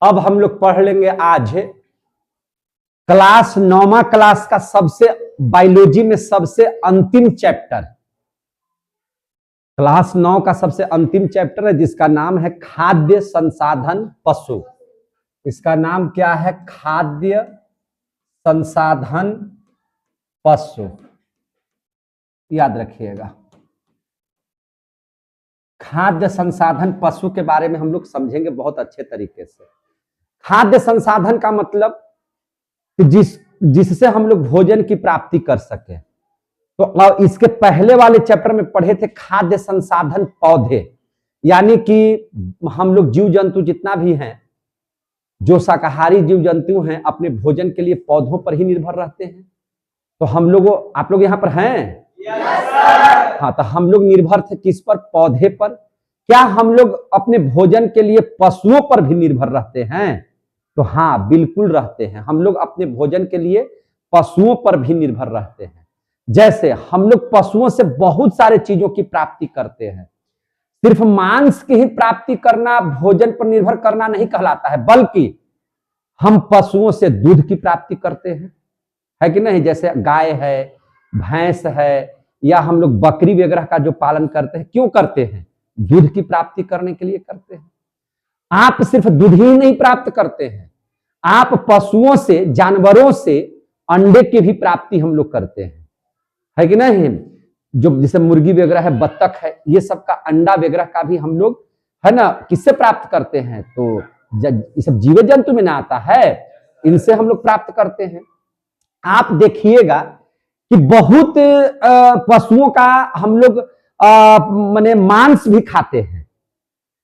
अब हम लोग पढ़ लेंगे आज क्लास 9वां क्लास का सबसे बायोलॉजी में सबसे अंतिम चैप्टर, क्लास 9 का सबसे अंतिम चैप्टर है जिसका नाम है खाद्य संसाधन पशु। इसका नाम क्या है? खाद्य संसाधन पशु। याद रखिएगा, खाद्य संसाधन पशु के बारे में हम लोग समझेंगे बहुत अच्छे तरीके से। खाद्य संसाधन का मतलब कि जिससे हम लोग भोजन की प्राप्ति कर सके। तो इसके पहले वाले चैप्टर में पढ़े थे खाद्य संसाधन पौधे, यानी कि हम लोग जीव जंतु जितना भी हैं, जो शाकाहारी जीव जंतु हैं, अपने भोजन के लिए पौधों पर ही निर्भर रहते हैं। तो हम लोगों, आप लोग यहाँ पर हैं? हाँ, तो हम लोग निर्भर थे किस पर? पौधे पर। क्या हम लोग अपने भोजन के लिए पशुओं पर भी निर्भर रहते हैं? तो हाँ, बिल्कुल रहते हैं। हम लोग अपने भोजन के लिए पशुओं पर भी निर्भर रहते हैं। जैसे हम लोग पशुओं से बहुत सारे चीजों की प्राप्ति करते हैं। सिर्फ मांस की ही प्राप्ति करना भोजन पर निर्भर करना नहीं कहलाता है, बल्कि हम पशुओं से दूध की प्राप्ति करते हैं, है कि नहीं? जैसे गाय है, भैंस है, या हम लोग बकरी वगैरह का जो पालन करते हैं, क्यों करते हैं? दूध की प्राप्ति करने के लिए करते हैं। आप सिर्फ दूध ही नहीं प्राप्त करते हैं, आप पशुओं से, जानवरों से अंडे की भी प्राप्ति हम लोग करते हैं, है कि नहीं? जो जैसे मुर्गी वगैरह है, बत्तख है, ये सब का अंडा वगैरह का भी हम लोग, है ना, किससे प्राप्त करते हैं? तो ये सब जीव जंतु में ना आता है, इनसे हम लोग प्राप्त करते हैं। आप देखिएगा कि बहुत पशुओं का हम लोग माने मांस भी खाते हैं।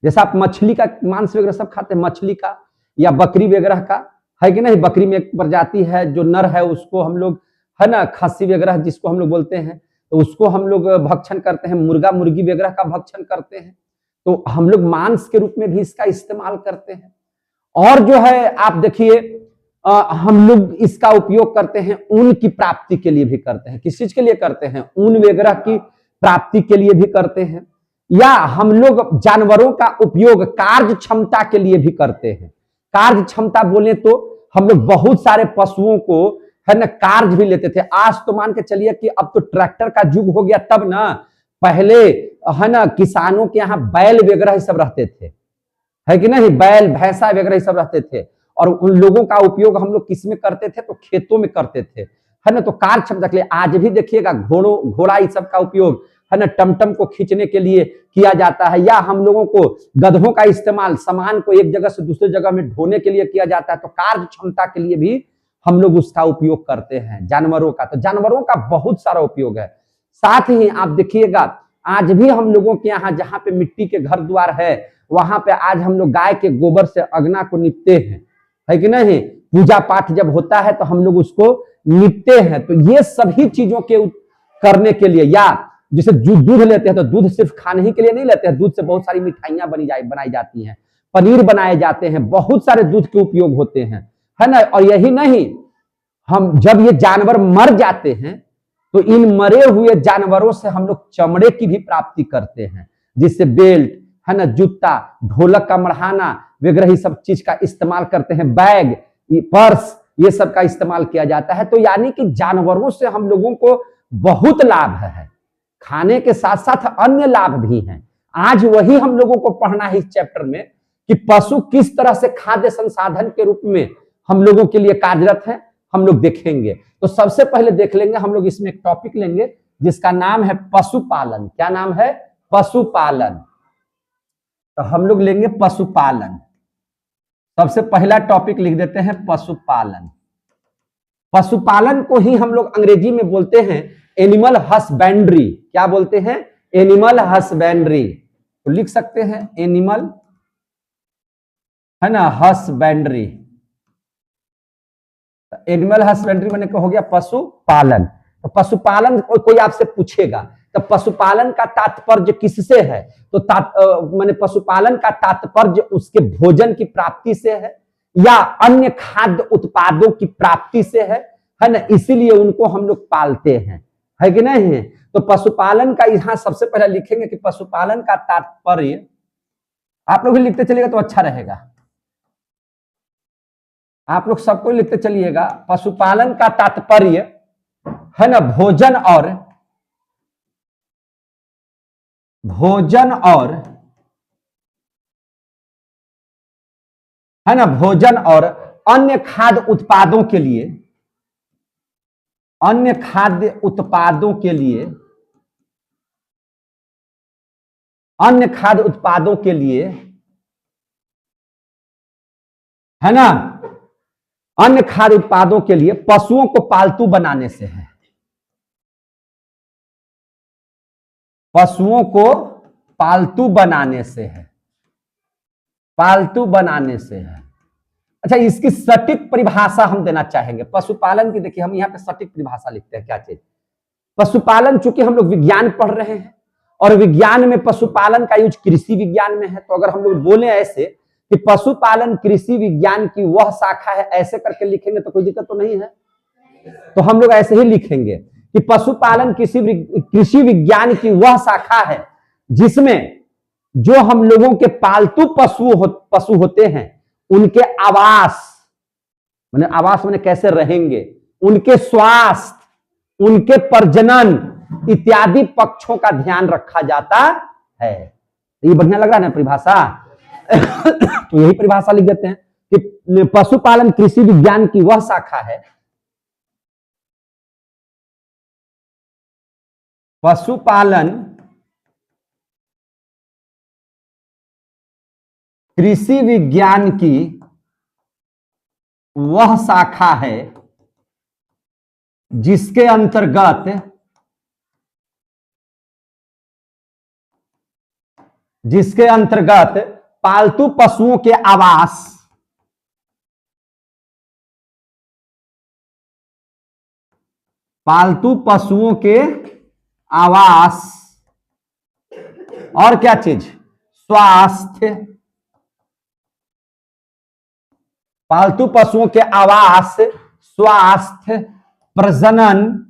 जैसे आप मछली का मांस वगैरह सब खाते हैं, मछली का या बकरी वगैरह का, है कि नहीं? बकरी में एक प्रजाति है जो नर है, उसको हम लोग, है ना, खस्सी वगैरह जिसको हम लोग बोलते हैं, तो उसको हम लोग भक्षण करते हैं। मुर्गा मुर्गी वगैरह का भक्षण करते हैं, तो हम लोग मांस के रूप में भी इसका इस्तेमाल करते हैं। और जो है आप देखिए, हम लोग इसका उपयोग करते हैं ऊन की प्राप्ति के लिए भी करते हैं। किस चीज के लिए करते हैं? ऊन वगैरह की प्राप्ति के लिए भी करते हैं। या हम लोग जानवरों का उपयोग कार्य क्षमता के लिए भी करते हैं। कार्य क्षमता बोले तो हम लोग बहुत सारे पशुओं को, है ना, कार्य भी लेते थे। आज तो मान के चलिए कि अब तो ट्रैक्टर का युग हो गया, तब ना पहले, है ना, किसानों के यहाँ बैल वगैरह सब रहते थे, है कि नहीं? बैल भैंसा वगैरह सब रहते थे, और उन लोगों का उपयोग हम लोग किस में करते थे? तो खेतों में करते थे, है ना। तो कार्य क्षमता के लिए आज भी देखिएगा घोड़ा इस सब का उपयोग, है ना, टमटम को खींचने के लिए किया जाता है, या हम लोगों को गधों का इस्तेमाल सामान को एक जगह से दूसरी जगह में ढोने के लिए किया जाता है। तो कार्य क्षमता के लिए भी हम लोग उसका उपयोग करते हैं जानवरों का। तो जानवरों का बहुत सारा उपयोग है। साथ ही आप देखिएगा, आज भी हम लोगों के यहाँ जहाँ पे मिट्टी के घर द्वार है, वहां पे आज हम लोग गाय के गोबर से अगना को निपते हैं, है कि नहीं? पूजा पाठ जब होता है तो हम लोग उसको निपते हैं। तो ये सभी चीजों के करने के लिए, या जैसे दूध लेते हैं तो दूध सिर्फ खाने ही के लिए नहीं लेते हैं, दूध से बहुत सारी मिठाइयां बनाई जाती हैं, पनीर बनाए जाते हैं, बहुत सारे दूध के उपयोग होते हैं, है ना। और यही नहीं, हम जब ये जानवर मर जाते हैं तो इन मरे हुए जानवरों से हम लोग चमड़े की भी प्राप्ति करते हैं, जिससे बेल्ट, है ना, जूता, ढोलक का मढ़ाना वगैरह सब चीज का इस्तेमाल करते हैं, बैग, पर्स, ये सब का इस्तेमाल किया जाता है। तो यानी कि जानवरों से हम लोगों को बहुत लाभ है, खाने के साथ साथ अन्य लाभ भी हैं। आज वही हम लोगों को पढ़ना है इस चैप्टर में कि पशु किस तरह से खाद्य संसाधन के रूप में हम लोगों के लिए कार्यरत है, हम लोग देखेंगे। तो सबसे पहले देख लेंगे हम लोग, इसमें एक टॉपिक लेंगे जिसका नाम है पशुपालन। क्या नाम है? पशुपालन। तो हम लोग लेंगे पशुपालन। सबसे पहला टॉपिक लिख देते हैं पशुपालन। पशुपालन को ही हम लोग अंग्रेजी में बोलते हैं एनिमल हस्बेंड्री। क्या बोलते हैं? Animal husbandry. तो लिख सकते हैं एनिमल, है ना, हस्बेंड्री। एनिमल हस्बेंड्री मैंने हो गया पशुपालन। तो पशुपालन कोई आपसे पूछेगा तो पशुपालन का तात्पर्य किससे है? तो माने पशुपालन का तात्पर्य उसके भोजन की प्राप्ति से है या अन्य खाद्य उत्पादों की प्राप्ति से है ना, इसीलिए उनको हम लोग पालते हैं, है कि नहीं? तो पशुपालन का यहां सबसे पहले लिखेंगे कि पशुपालन का तात्पर्य, आप लोग भी लिखते चलेगा तो अच्छा रहेगा। आप लोग सबको लिखते चलिएगा। पशुपालन का तात्पर्य है ना भोजन और है ना भोजन और अन्य खाद्य उत्पादों के लिए है ना अन्य खाद्य उत्पादों के लिए पशुओं को पालतू बनाने से है। पशुओं को पालतू बनाने से है। अच्छा, इसकी सटीक परिभाषा हम देना चाहेंगे पशुपालन की। देखिए हम यहाँ पे सटीक परिभाषा लिखते हैं क्या चीज। पशुपालन, चूंकि हम लोग विज्ञान पढ़ रहे हैं और विज्ञान में पशुपालन का यूज कृषि विज्ञान में है, तो अगर हम लोग बोले ऐसे कि पशुपालन कृषि विज्ञान की वह शाखा है, ऐसे करके लिखेंगे तो कोई दिक्कत तो नहीं है। तो हम लोग ऐसे ही लिखेंगे कि पशुपालन कृषि विज्ञान की वह शाखा है जिसमें जो हम लोगों के पालतू पशु होते हैं उनके आवास माने कैसे रहेंगे, उनके स्वास्थ्य, उनके प्रजनन इत्यादि पक्षों का ध्यान रखा जाता है। ये बढ़िया लग रहा है ना परिभाषा। तो यही परिभाषा लिख देते हैं कि पशुपालन कृषि विज्ञान की वह शाखा है, पशुपालन कृषि विज्ञान की वह शाखा है जिसके अंतर्गत पालतू पशुओं के आवास, और क्या चीज, स्वास्थ्य, पालतू पशुओं के आवास, स्वास्थ्य, प्रजनन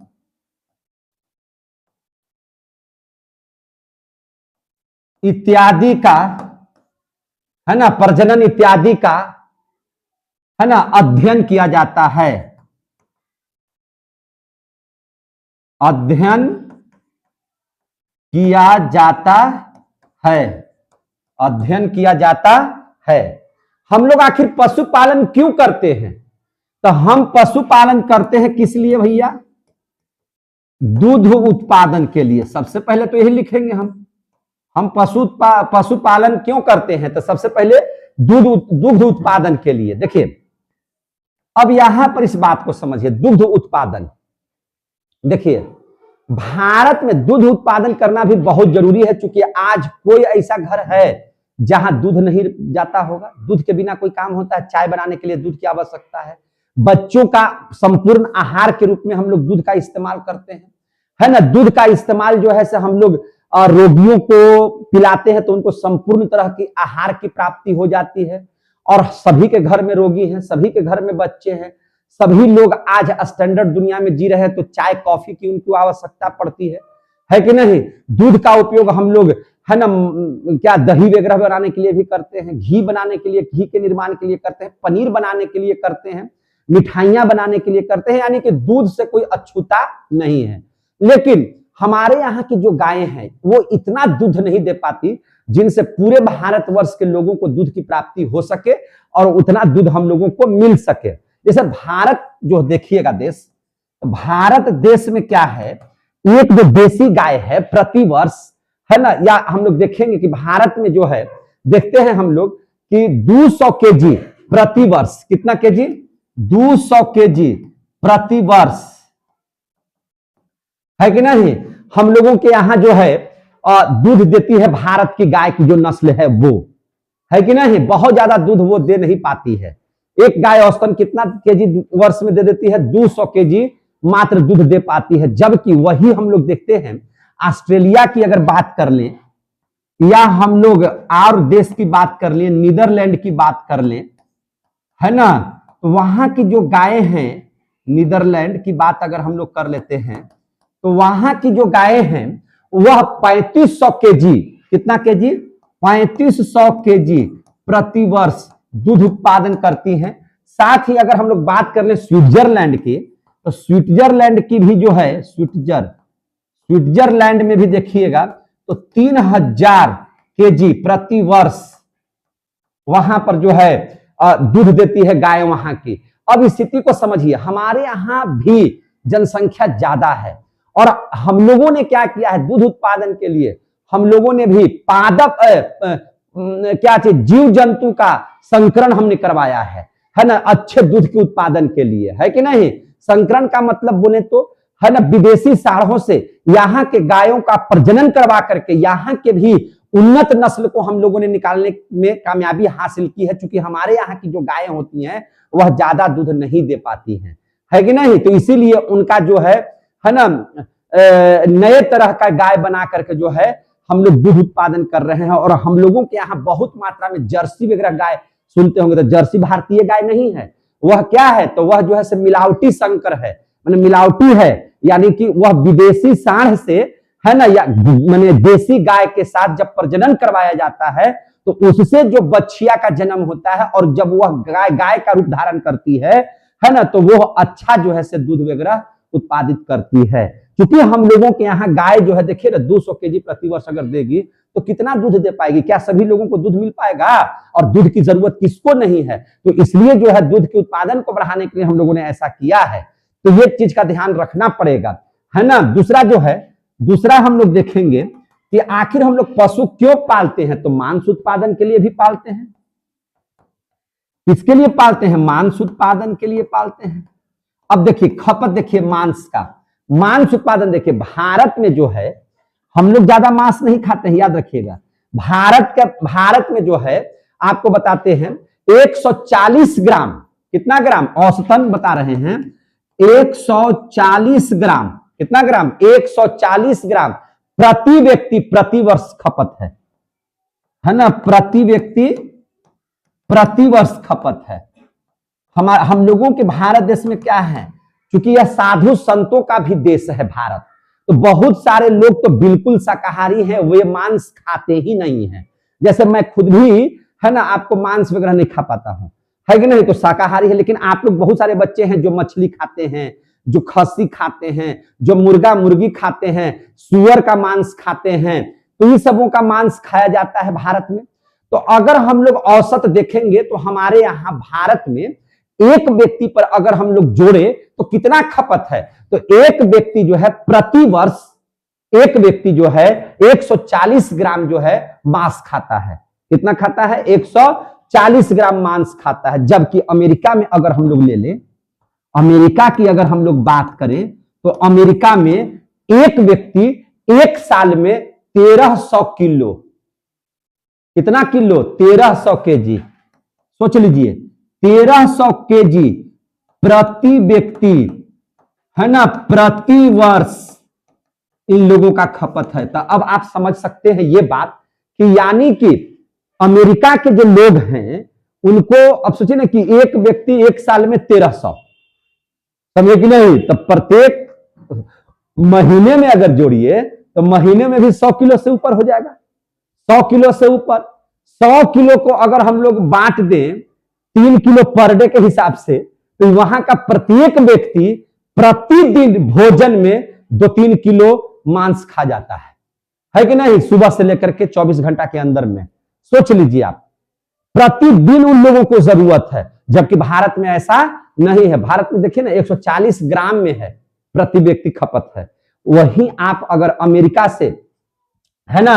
इत्यादि का है ना, प्रजनन इत्यादि का है ना अध्ययन किया जाता है। अध्ययन किया जाता है। हम लोग आखिर पशुपालन क्यों करते हैं? तो हम पशुपालन करते हैं किस लिए भैया? दूध उत्पादन के लिए। सबसे पहले तो यही लिखेंगे हम पशुपालन क्यों करते हैं? तो सबसे पहले दुग्ध उत्पादन के लिए। देखिए अब यहां पर इस बात को समझिए, दुग्ध उत्पादन। देखिए भारत में दूध उत्पादन करना भी बहुत जरूरी है, क्योंकि आज कोई ऐसा घर है जहां दूध नहीं जाता होगा। दूध के बिना कोई काम होता है? चाय बनाने के लिए दूध की आवश्यकता है। बच्चों का संपूर्ण आहार के रूप में हम लोग दूध का इस्तेमाल करते हैं, है ना। दूध का इस्तेमाल जो है से हम लोग रोगियों को पिलाते हैं तो उनको संपूर्ण तरह की आहार की प्राप्ति हो जाती है। और सभी के घर में रोगी हैं, सभी के घर में बच्चे हैं, सभी लोग आज स्टैंडर्ड दुनिया में जी रहे हैं, तो चाय कॉफी की उनको आवश्यकता पड़ती है कि नहीं। दूध का उपयोग हम लोग है ना क्या दही वगैरह बनाने के लिए भी करते हैं, घी बनाने के लिए, घी के निर्माण के लिए करते हैं, पनीर बनाने के लिए करते हैं, मिठाइयां बनाने के लिए करते हैं। यानी कि दूध से कोई अछूता नहीं है। लेकिन हमारे यहाँ की जो गायें हैं वो इतना दूध नहीं दे पाती जिनसे पूरे भारतवर्ष के लोगों को दूध की प्राप्ति हो सके और उतना दूध हम लोगों को मिल सके। जैसे भारत जो देखिएगा देश, भारत देश में क्या है, एक जो देसी गाय है प्रतिवर्ष है ना, या हम लोग देखेंगे कि भारत में जो है देखते हैं हम लोग कि 200 केजी प्रतिवर्ष, कितना केजी? 200 केजी प्रतिवर्ष, है कि नहीं। हम लोगों के यहाँ जो है दूध देती है भारत की गाय की जो नस्ल है वो, है कि नहीं। बहुत ज्यादा दूध वो दे नहीं पाती है। एक गाय औसतन कितना केजी वर्ष में दे देती है? 200 केजी मात्र दूध दे पाती है। जबकि वही हम लोग देखते हैं ऑस्ट्रेलिया की अगर बात कर लें, या हम लोग और देश की बात कर लें, नीदरलैंड की बात कर लें, है ना, तो वहां की जो गायें हैं, नीदरलैंड की बात अगर हम लोग कर लेते हैं तो वहां की जो गायें हैं वह 3500 केजी, कितना केजी? 3500 केजी प्रतिवर्ष दूध उत्पादन करती हैं। साथ ही अगर हम लोग बात कर ले स्विट्जरलैंड की, तो स्विट्जरलैंड की भी जो है स्विट्जरलैंड में भी देखिएगा तो 3000 केजी प्रति वर्ष वहां पर जो है दूध देती है गाय वहां की। अब स्थिति को समझिए, हमारे यहां भी जनसंख्या ज्यादा है और हम लोगों ने क्या किया है, दूध उत्पादन के लिए हम लोगों ने भी पादप क्या चीज जीव जंतु का संकरण हमने करवाया है ना, अच्छे दूध के उत्पादन के लिए, है कि नहीं। संकरण का मतलब बोले तो है ना, विदेशी साढ़ों से यहाँ के गायों का प्रजनन करवा करके यहाँ के भी उन्नत नस्ल को हम लोगों ने निकालने में कामयाबी हासिल की है, क्योंकि हमारे यहाँ की जो गायें होती हैं वह ज्यादा दूध नहीं दे पाती हैं, है कि नहीं। तो इसीलिए उनका जो है ना नए तरह का गाय बना करके जो है हम लोग दूध उत्पादन कर रहे हैं। और हम लोगों के यहाँ बहुत मात्रा में जर्सी वगैरह गाय सुनते होंगे, तो जर्सी भारतीय गाय नहीं है, वह क्या है, तो वह जो है मिलावटी संकर है, माने मिलावटी है, यानी कि वह विदेशी सांड से है ना, या माने देसी गाय के साथ जब प्रजनन करवाया जाता है तो उससे जो बछिया का जन्म होता है और जब वह गाय का रूप धारण करती है ना, तो वह अच्छा जो है दूध वगैरह उत्पादित करती है। क्योंकि हम लोगों के यहाँ गाय जो है देखिए ना 200 केजी प्रति वर्ष अगर देगी तो कितना दूध दे पाएगी, क्या सभी लोगों को दूध मिल पाएगा, और दूध की जरूरत किसको नहीं है। तो इसलिए जो है दूध के उत्पादन को बढ़ाने के लिए हम लोगों ने ऐसा किया है, तो ये चीज का ध्यान रखना पड़ेगा, है ना। दूसरा हम लोग देखेंगे कि आखिर हम लोग पशु क्यों पालते हैं, तो मांस उत्पादन के लिए भी पालते हैं। किसके लिए पालते हैं, मांस उत्पादन के लिए पालते हैं। अब देखिए खपत, देखिए मांस उत्पादन, देखिए भारत में जो है हम लोग ज्यादा मांस नहीं खाते हैं, याद रखिएगा। भारत में जो है आपको बताते हैं 140 ग्राम, कितना ग्राम औसतन बता रहे हैं, 140 ग्राम, कितना ग्राम, 140 ग्राम प्रति व्यक्ति प्रति वर्ष खपत है ना, प्रति व्यक्ति प्रति वर्ष खपत है। हम लोगों के भारत देश में क्या है, क्योंकि यह साधु संतों का भी देश है भारत, तो बहुत सारे लोग तो बिल्कुल शाकाहारी हैं, वे मांस खाते ही नहीं हैं। जैसे मैं खुद भी है ना, आपको मांस वगैरह नहीं खा पाता हूं, है कि नहीं, तो शाकाहारी है। लेकिन आप लोग बहुत सारे बच्चे हैं जो मछली खाते हैं, जो खस्सी खाते हैं, जो मुर्गा मुर्गी खाते हैं, सुअर का मांस खाते हैं, तो इन सबों का मांस खाया जाता है भारत में। तो अगर हम लोग औसत देखेंगे तो हमारे यहाँ भारत में एक व्यक्ति पर अगर हम लोग जोड़े तो कितना खपत है, तो एक व्यक्ति जो है प्रति वर्ष, एक व्यक्ति जो है 140 ग्राम जो है मांस खाता है। कितना खाता है, 140 ग्राम मांस खाता है। जबकि अमेरिका में अगर हम लोग ले लें, अमेरिका की अगर हम लोग बात करें तो अमेरिका में एक व्यक्ति एक साल में 1300 किलो, कितना किलो, 1300 केजी, सोच लीजिए 1300 केजी प्रति व्यक्ति, है ना, प्रति वर्ष इन लोगों का खपत है। तो अब आप समझ सकते हैं ये बात कि यानी कि अमेरिका के जो लोग हैं उनको, अब सोचिए ना कि एक व्यक्ति एक साल में 1300, समझे कि नहीं, तो प्रत्येक महीने में अगर जोड़िए तो महीने में भी 100 किलो से ऊपर हो जाएगा, 100 किलो से ऊपर। 100 किलो को अगर हम लोग बांट दें 3 किलो पर डे के हिसाब से, तो वहां का प्रत्येक व्यक्ति प्रतिदिन भोजन में 2-3 किलो मांस खा जाता है कि नहीं, सुबह से लेकर के 24 घंटा के अंदर में। सोच लीजिए आप, प्रतिदिन उन लोगों को जरूरत है, जबकि भारत में ऐसा नहीं है। भारत में देखिए ना 140 ग्राम में है प्रति व्यक्ति खपत है। वहीं आप अगर अमेरिका से, है ना,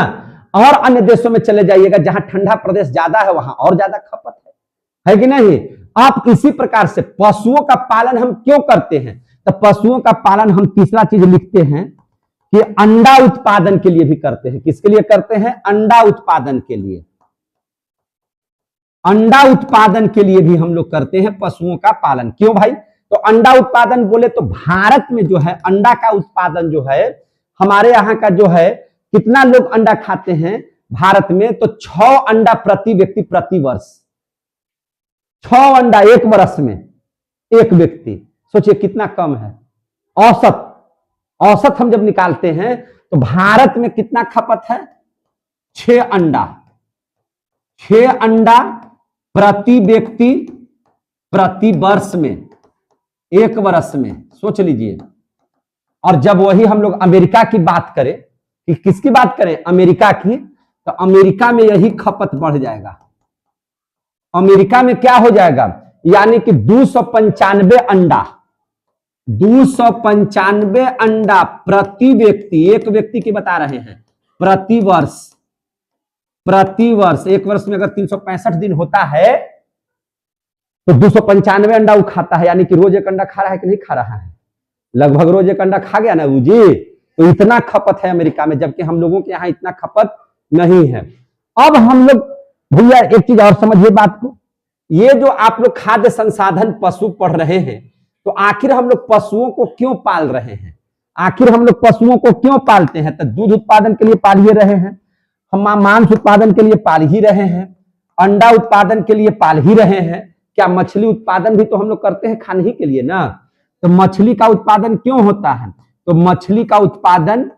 और अन्य देशों में चले जाइएगा जहां ठंडा प्रदेश ज्यादा है, वहां और ज्यादा खपत है कि नहीं। आप इसी प्रकार से पशुओं का पालन हम क्यों करते हैं, तो पशुओं का पालन हम तीसरा चीज लिखते हैं कि अंडा उत्पादन के लिए भी करते हैं। किसके लिए करते हैं, अंडा उत्पादन के लिए। अंडा उत्पादन के लिए भी हम लोग करते हैं पशुओं का पालन। क्यों भाई, तो अंडा उत्पादन बोले तो भारत में जो है अंडा का उत्पादन जो है, हमारे यहाँ का जो है, कितना लोग अंडा खाते हैं भारत में, तो 6 अंडा प्रति व्यक्ति प्रति वर्ष, 6 अंडा एक वर्ष में एक व्यक्ति। सोचिए कितना कम है। औसत हम जब निकालते हैं तो भारत में कितना खपत है, 6 अंडा, 6 अंडा प्रति व्यक्ति प्रति वर्ष में, एक वर्ष में, सोच लीजिए। और जब वही हम लोग अमेरिका की बात करें, कि किसकी बात करें, अमेरिका की, तो अमेरिका में यही खपत बढ़ जाएगा। अमेरिका में क्या हो जाएगा, यानी कि 295 अंडा, 295 अंडा प्रति व्यक्ति, एक व्यक्ति की बता रहे हैं, प्रति वर्ष, प्रति वर्ष। एक वर्ष में अगर 365 दिन होता है तो 295 अंडा वो खाता है, यानी कि रोज एक अंडा खा रहा है कि नहीं खा रहा है, लगभग रोज एक अंडा खा गया ना वो जी। तो इतना खपत है अमेरिका में, जबकि हम लोगों के यहाँ इतना खपत नहीं है। अब हम लोग भैया एक चीज और समझिए बात को, ये जो आप लोग खाद्य संसाधन पशु पढ़ रहे हैं, तो आखिर हम लोग पशुओं को क्यों पाल रहे हैं, आखिर हम लोग पशुओं को क्यों पालते हैं। तो दूध उत्पादन के लिए पाल ही रहे हैं, हम मांस उत्पादन के लिए पाल ही रहे हैं, अंडा उत्पादन के लिए पाल ही रहे हैं, क्या मछली उत्पादन भी तो हम लोग करते हैं खाने ही के लिए ना। तो मछली का उत्पादन क्यों होता है, तो मछली का उत्पादन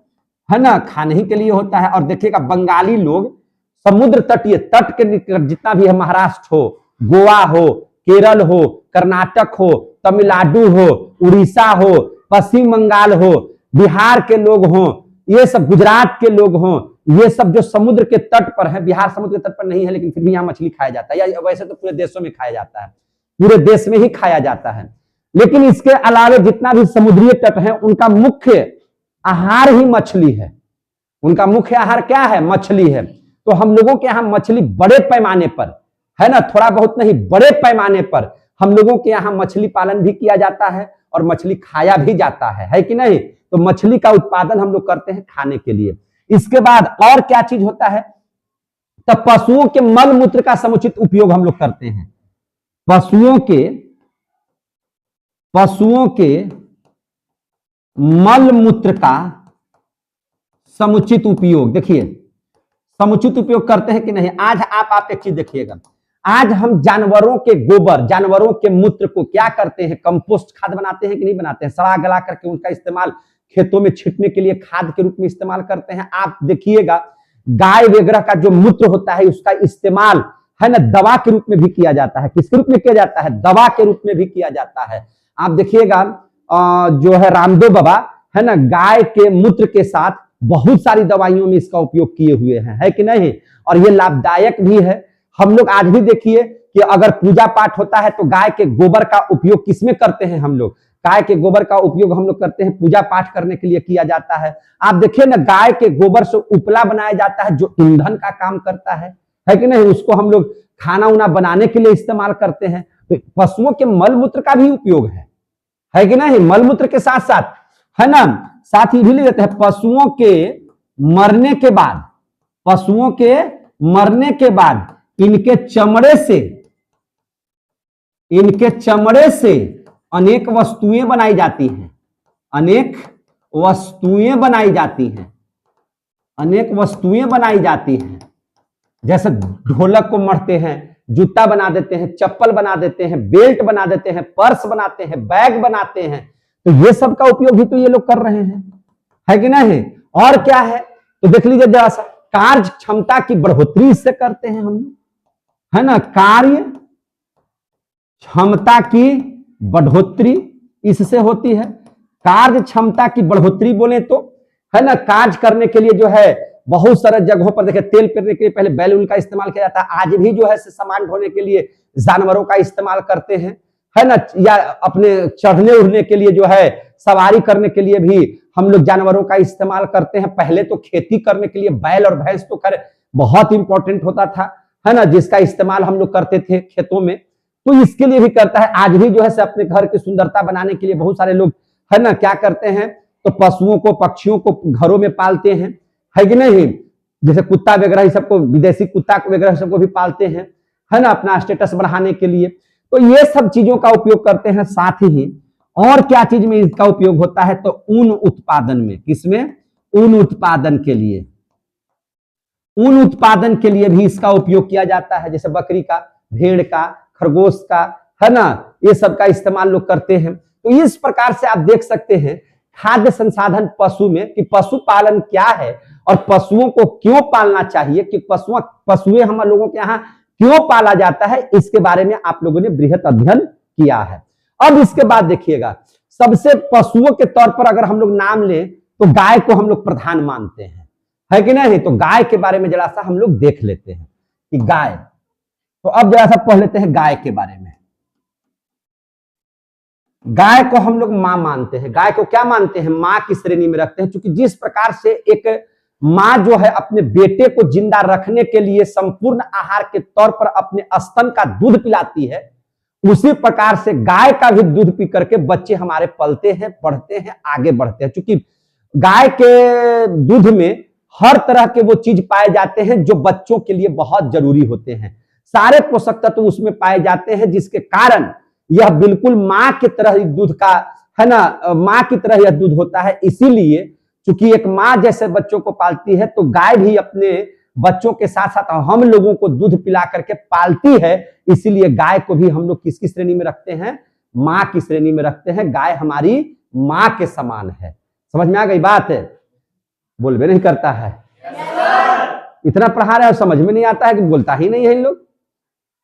है ना खाने ही के लिए होता है। और देखिएगा बंगाली लोग समुद्र तटीय तट के निकट जितना भी है, महाराष्ट्र हो, गोवा हो, केरल हो, कर्नाटक हो, तमिलनाडु हो, उड़ीसा हो, पश्चिम बंगाल हो, बिहार के लोग हों, ये सब गुजरात के लोग हों, ये सब जो समुद्र के तट पर है, बिहार समुद्र के तट पर नहीं है लेकिन फिर भी यहाँ मछली खाया जाता है, या वैसे तो पूरे देशों में खाया जाता है, पूरे देश में ही खाया जाता है। लेकिन इसके अलावा जितना भी समुद्रीय तट है उनका मुख्य आहार ही मछली है, उनका मुख्य आहार क्या है, मछली है। तो हम लोगों के यहाँ मछली बड़े पैमाने पर है ना, थोड़ा बहुत नहीं, बड़े पैमाने पर हम लोगों के यहाँ मछली पालन भी किया जाता है और मछली खाया भी जाता है कि नहीं। तो मछली का उत्पादन हम लोग करते हैं खाने के लिए। इसके बाद और क्या चीज होता है, तो पशुओं के मल मूत्र का समुचित उपयोग हम लोग करते हैं, पशुओं के मल मूत्र का समुचित उपयोग। देखिए समुचित उपयोग करते हैं कि नहीं। आज आप एक चीज देखिएगा, आज हम जानवरों के गोबर, जानवरों के मूत्र को क्या करते हैं, कंपोस्ट खाद बनाते हैं कि नहीं बनाते हैं, सड़ा गला करके उनका इस्तेमाल खेतों में छिटने के लिए खाद के रूप में इस्तेमाल करते हैं। आप देखिएगा गाय वगैरह का जो मूत्र होता है उसका इस्तेमाल है ना दवा के रूप में भी किया जाता है। किसके रूप में किया जाता है, दवा के रूप में भी किया जाता है। आप देखिएगा जो है रामदेव बाबा है ना, गाय के मूत्र के साथ बहुत सारी दवाइयों में इसका उपयोग किए हुए हैं, है कि नहीं। और ये लाभदायक भी है। हम लोग आज भी देखिए कि अगर पूजा पाठ होता है तो गाय के गोबर का उपयोग किसमें करते हैं, हम लोग गाय के गोबर का उपयोग हम लोग करते हैं पूजा पाठ करने के लिए किया जाता है। आप देखिए ना गाय के गोबर से उपला बनाया जाता है जो ईंधन का काम करता है कि नहीं। उसको हम लोग खाना उना बनाने के लिए इस्तेमाल करते हैं। तो पशुओं के मल मूत्र का भी उपयोग है कि नहीं। मल मूत्र के साथ साथ है ना, साथ ही भी ले लेते हैं पशुओं के मरने के बाद, पशुओं के मरने के बाद इनके चमड़े से अनेक वस्तुएं बनाई जाती हैं, अनेक वस्तुएं बनाई जाती हैं, अनेक वस्तुएं बनाई जाती हैं। जैसे ढोलक को मढ़ते हैं, जूता बना देते हैं, चप्पल बना देते हैं, बेल्ट बना देते हैं, पर्स बनाते हैं, बैग बनाते हैं। तो ये सब का उपयोग भी तो ये लोग कर रहे हैं, है कि नहीं। और क्या है तो देख लीजिए जरा सा, कार्य क्षमता की बढ़ोतरी इससे करते हैं हम, है ना। कार्य क्षमता की बढ़ोतरी इससे होती है। कार्य क्षमता की बढ़ोतरी बोले तो है ना, कार्य करने के लिए जो है बहुत सारे जगहों पर देखिए तेल पेरने के लिए पहले बैलून का इस्तेमाल किया जाता है। आज भी जो है सामान ढोने के लिए जानवरों का इस्तेमाल करते हैं, है ना। या अपने चढ़ने उड़ने के लिए जो है सवारी करने के लिए भी हम लोग जानवरों का इस्तेमाल करते हैं। पहले तो खेती करने के लिए बैल और भैंस तो खैर बहुत इंपॉर्टेंट होता था, है ना, जिसका इस्तेमाल हम लोग करते थे खेतों में। तो इसके लिए भी करता है। आज भी जो है अपने घर की सुंदरता बनाने के लिए बहुत सारे लोग है ना क्या करते हैं, तो पशुओं को, पक्षियों को घरों में पालते हैं, है कि नहीं। जैसे कुत्ता वगैरह सबको, विदेशी कुत्ता वगैरह सबको भी पालते हैं, है ना, अपना स्टेटस बढ़ाने के लिए। तो ये सब चीजों का उपयोग करते हैं। साथ ही और क्या चीज में इसका उपयोग होता है, तो ऊन उत्पादन में। किसमें, ऊन उत्पादन के लिए, ऊन उत्पादन के लिए भी इसका उपयोग किया जाता है। जैसे बकरी का, भेड़ का, खरगोश का, है ना, ये सब का इस्तेमाल लोग करते हैं। तो इस प्रकार से आप देख सकते हैं खाद्य संसाधन पशु में कि पशुपालन क्या है और पशुओं को क्यों पालना चाहिए, कि पशुएं हम लोगों के यहाँ क्यों पाला जाता है, इसके बारे में आप लोगों ने बृहत अध्ययन किया है। अब इसके बाद देखिएगा, सबसे पशुओं के तौर पर अगर हम लोग नाम लें तो गाय को हम लोग प्रधान मानते हैं, है कि नहीं? तो गाय के बारे में जरा सा हम लोग देख लेते हैं कि गाय, तो अब जरा सा पढ़ लेते हैं गाय के बारे में। गाय को हम लोग मां मानते हैं। गाय को क्या मानते हैं? मां की श्रेणी में रखते हैं, क्योंकि जिस प्रकार से एक मां जो है अपने बेटे को जिंदा रखने के लिए संपूर्ण आहार के तौर पर अपने स्तन का दूध पिलाती है, उसी प्रकार से गाय का भी दूध पी करके बच्चे हमारे पलते हैं, पढ़ते हैं, आगे बढ़ते हैं। क्योंकि गाय के दूध में हर तरह के वो चीज पाए जाते हैं जो बच्चों के लिए बहुत जरूरी होते हैं। सारे पोषक तत्व उसमें पाए जाते हैं, जिसके कारण यह बिल्कुल मां की तरह दूध का, है ना, मां की तरह यह दूध होता है। इसीलिए चूंकि एक मां जैसे बच्चों को पालती है, तो गाय भी अपने बच्चों के साथ साथ हम लोगों को दूध पिला करके पालती है। इसीलिए गाय को भी हम लोग किसकी श्रेणी में रखते हैं? मां की श्रेणी में रखते हैं। गाय हमारी मां के समान है। समझ में आ गई बात? है बोल भी नहीं करता है, इतना पढ़ा रहे हो, समझ में नहीं आता है कि बोलता ही नहीं है इन लोग,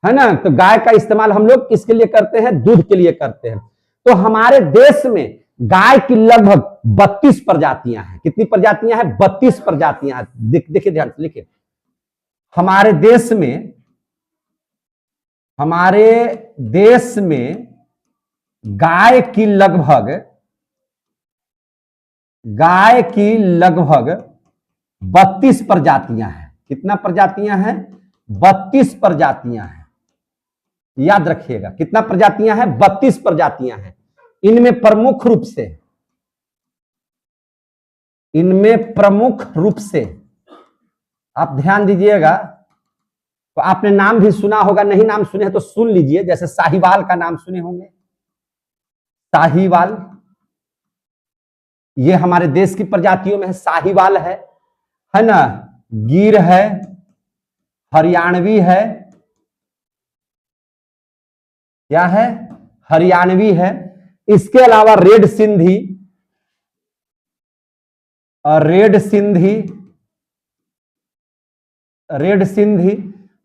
है ना? तो गाय का इस्तेमाल हम लोग किसके लिए करते हैं? दूध के लिए करते हैं। तो हमारे देश में गाय की लगभग 32 प्रजातियां हैं। कितनी प्रजातियां हैं? 32 प्रजातियां हैं। देखिए ध्यान से लिखिए, हमारे देश में गाय की लगभग 32 प्रजातियां हैं। कितना प्रजातियां हैं? 32 प्रजातियां हैं। याद रखिएगा, कितना प्रजातियां हैं? 32 प्रजातियां हैं। इनमें प्रमुख रूप से आप ध्यान दीजिएगा, तो आपने नाम भी सुना होगा, नहीं नाम सुने तो सुन लीजिए। जैसे साहिवाल का नाम सुने होंगे, साहिवाल, ये हमारे देश की प्रजातियों में है। साहिवाल है ना, गिर है, हरियाणवी है, क्या है? हरियाणवी है। इसके अलावा रेड सिंधी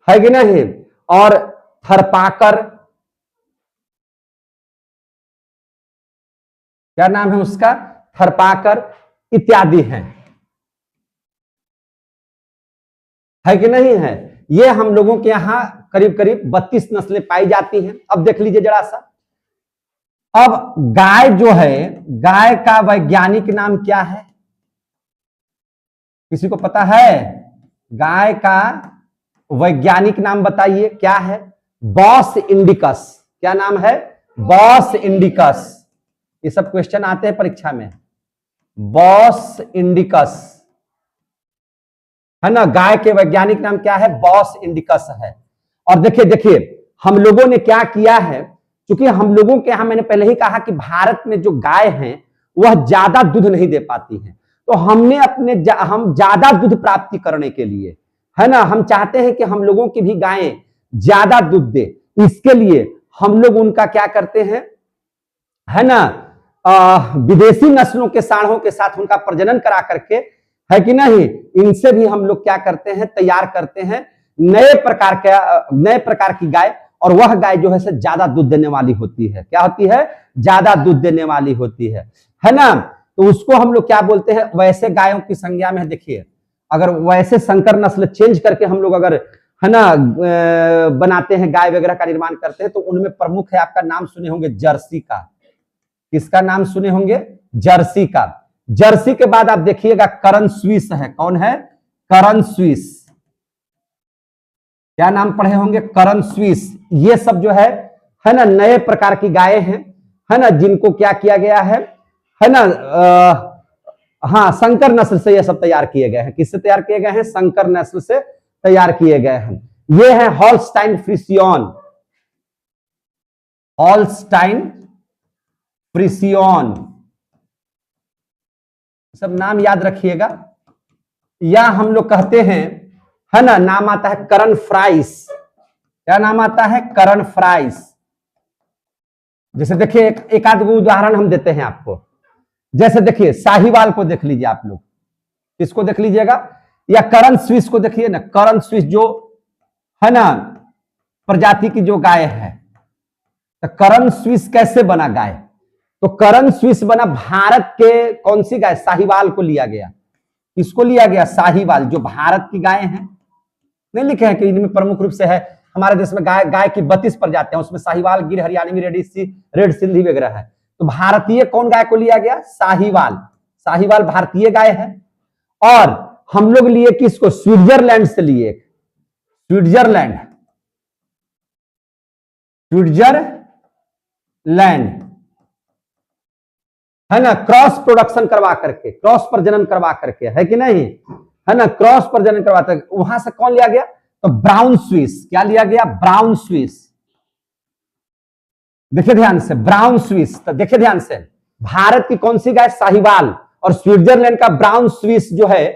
है कि नहीं, और थरपाकर, क्या नाम है उसका? थरपाकर इत्यादि हैं, है कि नहीं है? ये हम लोगों के यहां करीब करीब 32 नस्लें पाई जाती हैं। अब देख लीजिए जरा सा, अब गाय जो है, गाय का वैज्ञानिक नाम क्या है? किसी को पता है? गाय का वैज्ञानिक नाम बताइए, क्या है? Bos indicus. क्या नाम है? Bos indicus. ये सब क्वेश्चन आते हैं परीक्षा में। बॉस इंडिकस, है ना? गाय के वैज्ञानिक नाम क्या है? बॉस इंडिकस है। और देखिए हम लोगों ने क्या किया है, क्योंकि हम लोगों के यहां, मैंने पहले ही कहा कि भारत में जो गाय हैं वह ज्यादा दूध नहीं दे पाती हैं, तो हमने हम ज्यादा दूध प्राप्ति करने के लिए, है ना, हम चाहते हैं कि हम लोगों की भी गायें ज्यादा दूध दे। इसके लिए हम लोग उनका क्या करते हैं, है ना, विदेशी नस्लों के सांडों के साथ उनका प्रजनन करा करके, है कि नहीं, इनसे भी हम लोग क्या करते हैं? तैयार करते हैं नए प्रकार की गाय। और वह गाय जो है ज्यादा दूध देने वाली होती है। क्या होती है? ज्यादा दूध देने वाली होती है ना? तो उसको हम लोग क्या बोलते हैं? वैसे गायों की संज्ञा में देखिए, अगर वैसे संकर नस्ल चेंज करके हम लोग अगर, है ना, बनाते हैं, गाय वगैरह का निर्माण करते हैं, तो उनमें प्रमुख है, आपका नाम सुने होंगे जर्सी का। किसका नाम सुने होंगे? जर्सी का। जर्सी के बाद आप देखिएगा करन स्विस है। कौन है? करन स्विस। क्या नाम पढ़े होंगे? करन स्विस। ये सब जो है ना, नए प्रकार की गायें हैं, है ना, जिनको क्या किया गया है ना, हाँ, संकर नस्ल से ये सब तैयार किए गए हैं। किससे तैयार किए गए हैं? संकर नस्ल से तैयार किए गए हैं। ये है हॉलस्टाइन फ्रिसियन। हॉलस्टाइन फ्रिसियन, सब नाम याद रखिएगा। या हम लोग कहते हैं, है ना, नाम आता है करन फ्राइस। क्या नाम आता है? करन फ्राइस। जैसे देखिए एक आध उदाहरण हम देते हैं आपको। जैसे देखिए साहिवाल को देख लीजिए आप लोग, किसको देख लीजिएगा, या करन स्विस को देखिए ना। करन स्विस जो है ना प्रजाति की जो गाय है, तो करण स्विस कैसे बना गाय? तो करण स्विस बना भारत के कौन सी गाय? साहिवाल को लिया गया। किसको लिया गया? साहिवाल, जो भारत की गाय हैं। नहीं लिखे हैं कि इनमें प्रमुख रूप से है, हमारे देश में गाय की 32 प्रजातियां, उसमें साहिवाल, गिर, हरियाणवी, रेड सिंधी वगैरह है। तो भारतीय कौन गाय को लिया गया? साहिवाल। साहिवाल भारतीय गाय है। और हम लोग लिए किसको? स्विट्जरलैंड से लिए, स्विट्जरलैंड, स्विट्जरलैंड है ना, क्रॉस प्रोडक्शन करवा करके, क्रॉस प्रजनन करवा करके, है कि नहीं, है ना, क्रॉस प्रजनन करवाते। वहां से कौन लिया गया? तो ब्राउन स्विस। क्या लिया गया? Brown Swiss. देखिए ध्यान से, ब्राउन स्विस। तो देखिए ध्यान से, भारत की कौन सी गाय? साहिवाल, और स्विट्जरलैंड का ब्राउन स्विस जो है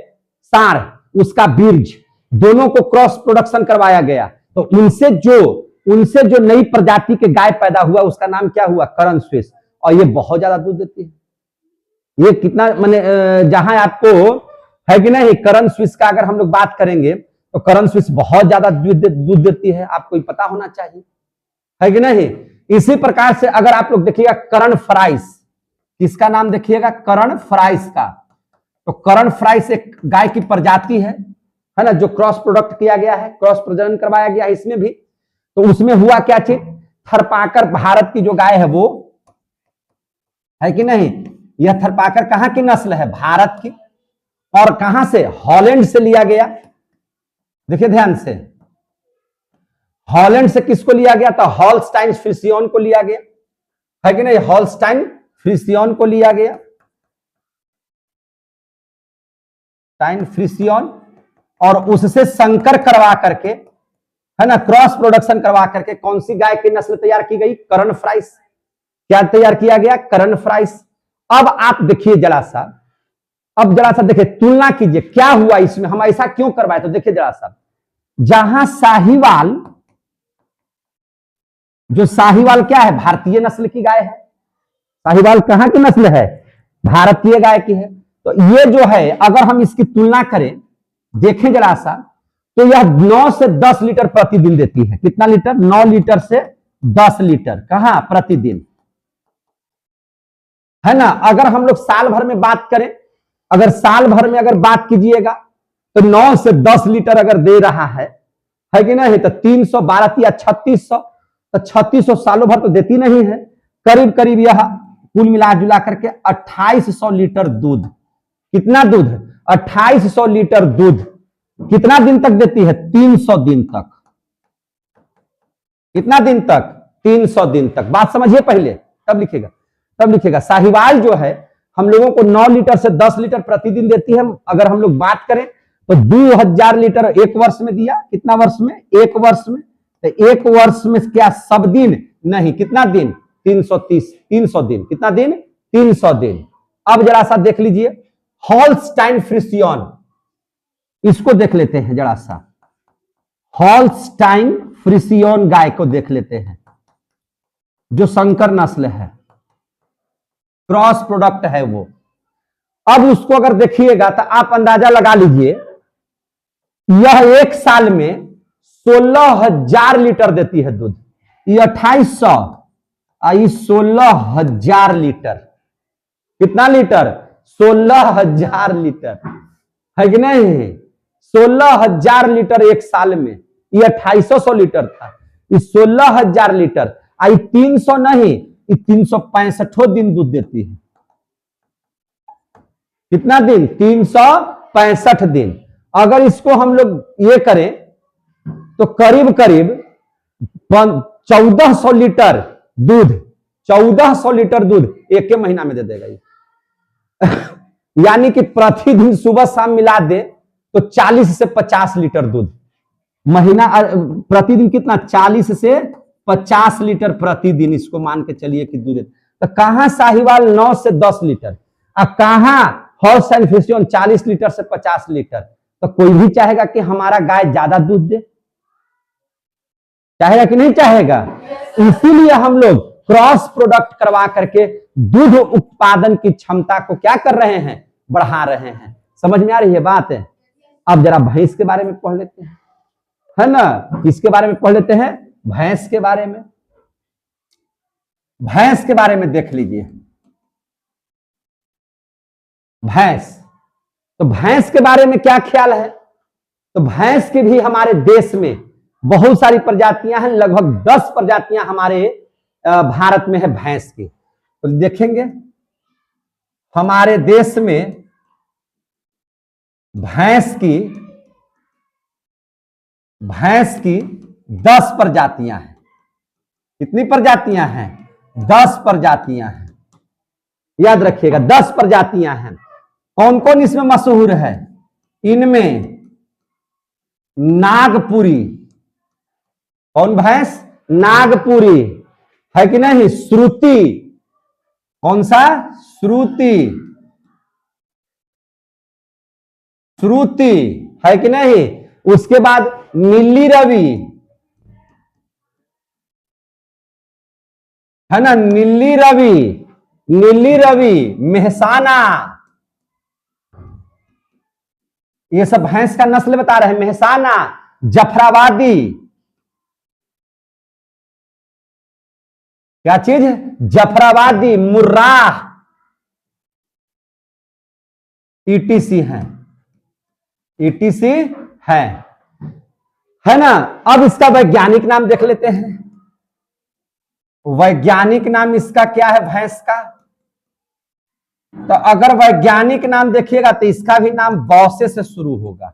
सांड, उसका बीर्ज, दोनों को क्रॉस प्रोडक्शन करवाया गया। तो उनसे जो नई प्रजाति के गाय पैदा हुआ उसका नाम क्या हुआ? करण स्विस। और ये बहुत ज्यादा दूध देती है। ये कितना, माने जहां आपको है कि नहीं, करण स्विस का अगर हम लोग बात करेंगे तो करण स्विस बहुत ज्यादा दूध देती है, आपको पता होना चाहिए, है कि नहीं। इसी प्रकार से अगर आप लोग देखिएगा करण फ्राइस, किसका नाम देखिएगा? करण फ्राइस का। तो करण फ्राइस एक गाय की प्रजाति है ना, जो क्रॉस प्रोडक्ट किया गया है, क्रॉस प्रजनन करवाया गया है इसमें भी। तो उसमें हुआ क्या चीज? थरपाकर भारत की जो गाय है वो, है कि नहीं, यह थरपाकर कहां की नस्ल है? भारत की। और कहां से? हॉलैंड से लिया गया। देखिए ध्यान से, हॉलैंड से किसको लिया गया? तो हॉलस्टाइन फ्रिसियन को लिया गया, है कि नहीं, हॉलस्टाइन फ्रिसियन को लिया गया, टाइन फ्रिसियन। और उससे संकर करवा करके, है ना, क्रॉस प्रोडक्शन करवा करके कौन सी गाय की नस्ल तैयार की गई? करण फ्राइस। क्या तैयार किया गया? करण फ्राइस। अब आप देखिए जरा सा, देखिए, तुलना कीजिए क्या हुआ इसमें, हम ऐसा क्यों करवाए। तो देखिए जरा सा, जहां साहिवाल, जो साहिवाल क्या है? भारतीय नस्ल की गाय है। साहिवाल कहां की नस्ल है? भारतीय गाय की है। तो ये जो है, अगर हम इसकी तुलना करें, देखें जरा सा, तो यह 9 से 10 लीटर प्रतिदिन देती है। कितना लीटर? 9 लीटर से 10 लीटर कहां? प्रतिदिन, है ना। अगर हम लोग साल भर में बात करें, अगर साल भर में अगर बात कीजिएगा तो 9 से 10 लीटर अगर दे रहा है कि नहीं, तो 312 या 3600, तो 3600 सालों भर तो देती नहीं है। करीब करीब यह कुल मिला जुला करके 2800 लीटर दूध। कितना दूध? 2800 लीटर दूध कितना दिन तक देती है? 300 दिन तक। कितना दिन तक? 300 दिन तक। बात समझिए पहले, तब लिखेगा। साहिवाल जो है हम लोगों को 9 लीटर से 10 लीटर प्रतिदिन देती है। अगर हम लोग बात करें तो 2000 लीटर एक वर्ष में दिया। कितना वर्ष में? एक वर्ष में। तो एक वर्ष में क्या सब दिन? नहीं। कितना दिन? 300 दिन। कितना दिन? 300 दिन। अब जरा सा देख लीजिए हॉलस्टाइन फ्रिसियन, इसको देख लेते हैं जरा सा। हॉलस्टाइन फ्रिसियन गाय को देख लेते हैं, जो संकर नस्ल है, क्रॉस प्रोडक्ट है वो। अब उसको अगर देखिएगा तो आप अंदाजा लगा लीजिए, यह एक साल में 16,000 लीटर देती है दूध। ये 2800 आई 16,000 लीटर। कितना लीटर? 16,000 लीटर, है कि नहीं? 16,000 लीटर एक साल में। ये 2800 लीटर था, ये 16,000 लीटर। आई 300 नहीं, ये 365 दिन दूध देती है। कितना दिन? 365 दिन। अगर इसको हम लोग ये करें तो करीब करीब 1400 लीटर दूध, 1400 लीटर दूध एक के महीना में दे देगा ये। यानी कि प्रतिदिन सुबह शाम मिला दे तो 40 से 50 लीटर दूध महीना, प्रतिदिन कितना? 40 से 50 लीटर प्रतिदिन, इसको मान के चलिए कि दूध। तो कहां साहिवाल 9 से 10 लीटर, अब कहां हॉलस्टाइन फ्रिसियन 40 लीटर से 50 लीटर। तो कोई भी चाहेगा कि हमारा गाय ज्यादा दूध दे, चाहेगा कि नहीं चाहेगा? इसीलिए हम लोग क्रॉस प्रोडक्ट करवा करके दूध उत्पादन की क्षमता को क्या कर रहे हैं? बढ़ा रहे हैं। समझ में आ रही है बात है? अब जरा भैंस के बारे में पढ़ लेते हैं, है ना। किसके बारे में पढ़ लेते हैं? भैंस के बारे में। भैंस के बारे में देख लीजिए। भैंस, तो भैंस के बारे में क्या ख्याल है? तो भैंस की भी हमारे देश में बहुत सारी प्रजातियां हैं, लगभग 10 प्रजातियां हमारे भारत में है भैंस की। तो देखेंगे हमारे देश में भैंस की 10 प्रजातियां हैं। कितनी प्रजातियां हैं? 10 प्रजातियां हैं। याद रखिएगा 10 प्रजातियां हैं। कौन कौन इसमें मशहूर है? इनमें नागपुरी, कौन भैंस? नागपुरी है कि नहीं? श्रुति, कौन सा? श्रुति, श्रुति है कि नहीं? उसके बाद नीली रवि है ना, नीली रवि, नीली रवि, मेहसाना, ये सब भैंस का नस्ल बता रहे हैं। मेहसाना, जफराबादी, क्या चीज? जफराबादी, मुर्राह, ईटीसी है, ईटीसी है ना। अब इसका वैज्ञानिक नाम देख लेते हैं। वैज्ञानिक नाम इसका क्या है भैंस का? तो अगर वैज्ञानिक नाम देखिएगा तो इसका भी नाम बॉसे से शुरू होगा।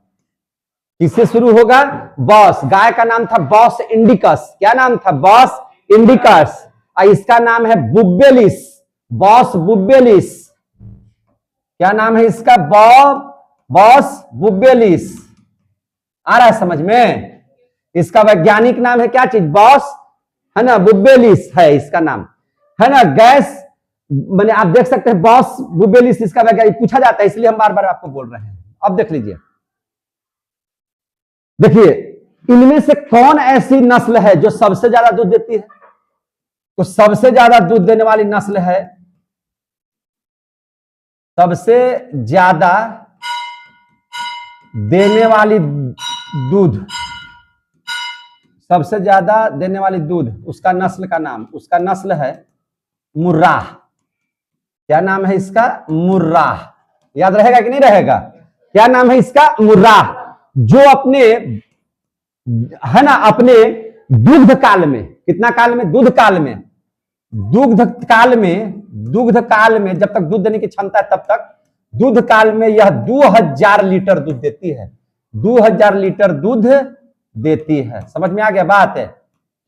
किससे शुरू होगा? बॉस। गाय का नाम था बॉस इंडिकस। क्या नाम था? Bos indicus. और इसका नाम है बुब्बेलिस, बॉस बुब्बेलिस। क्या नाम है इसका? बॉस बुब्बेलिस। आ रहा है समझ में? इसका वैज्ञानिक नाम है क्या चीज? बॉस, है ना, बुब्बेलिस है इसका नाम, है ना। गैस मैंने आप देख सकते हैं बॉस बुब्बेलिस इसका वैज्ञानिक पूछा जाता है, इसलिए हम बार बार आपको बोल रहे हैं। अब देख लीजिए, देखिए इनमें से कौन ऐसी नस्ल है जो सबसे ज्यादा दूध देती है? तो सबसे ज्यादा दूध देने वाली नस्ल है, सबसे ज्यादा देने वाली दूध, सबसे ज्यादा देने वाली दूध, उसका नस्ल का नाम, उसका नस्ल है मुर्राह। क्या नाम है इसका? मुर्राह। याद रहेगा कि नहीं रहेगा? क्या नाम है इसका? मुर्राह। जो अपने, है ना, अपने दुग्ध काल में, कितना काल में? दूध काल में, दुग्ध काल में, दुग्ध काल में जब तक दूध देने की क्षमता है तब तक, दूध काल में यह 2000 लीटर दूध देती है। 2000 लीटर दूध देती है। समझ में आ गया बात है?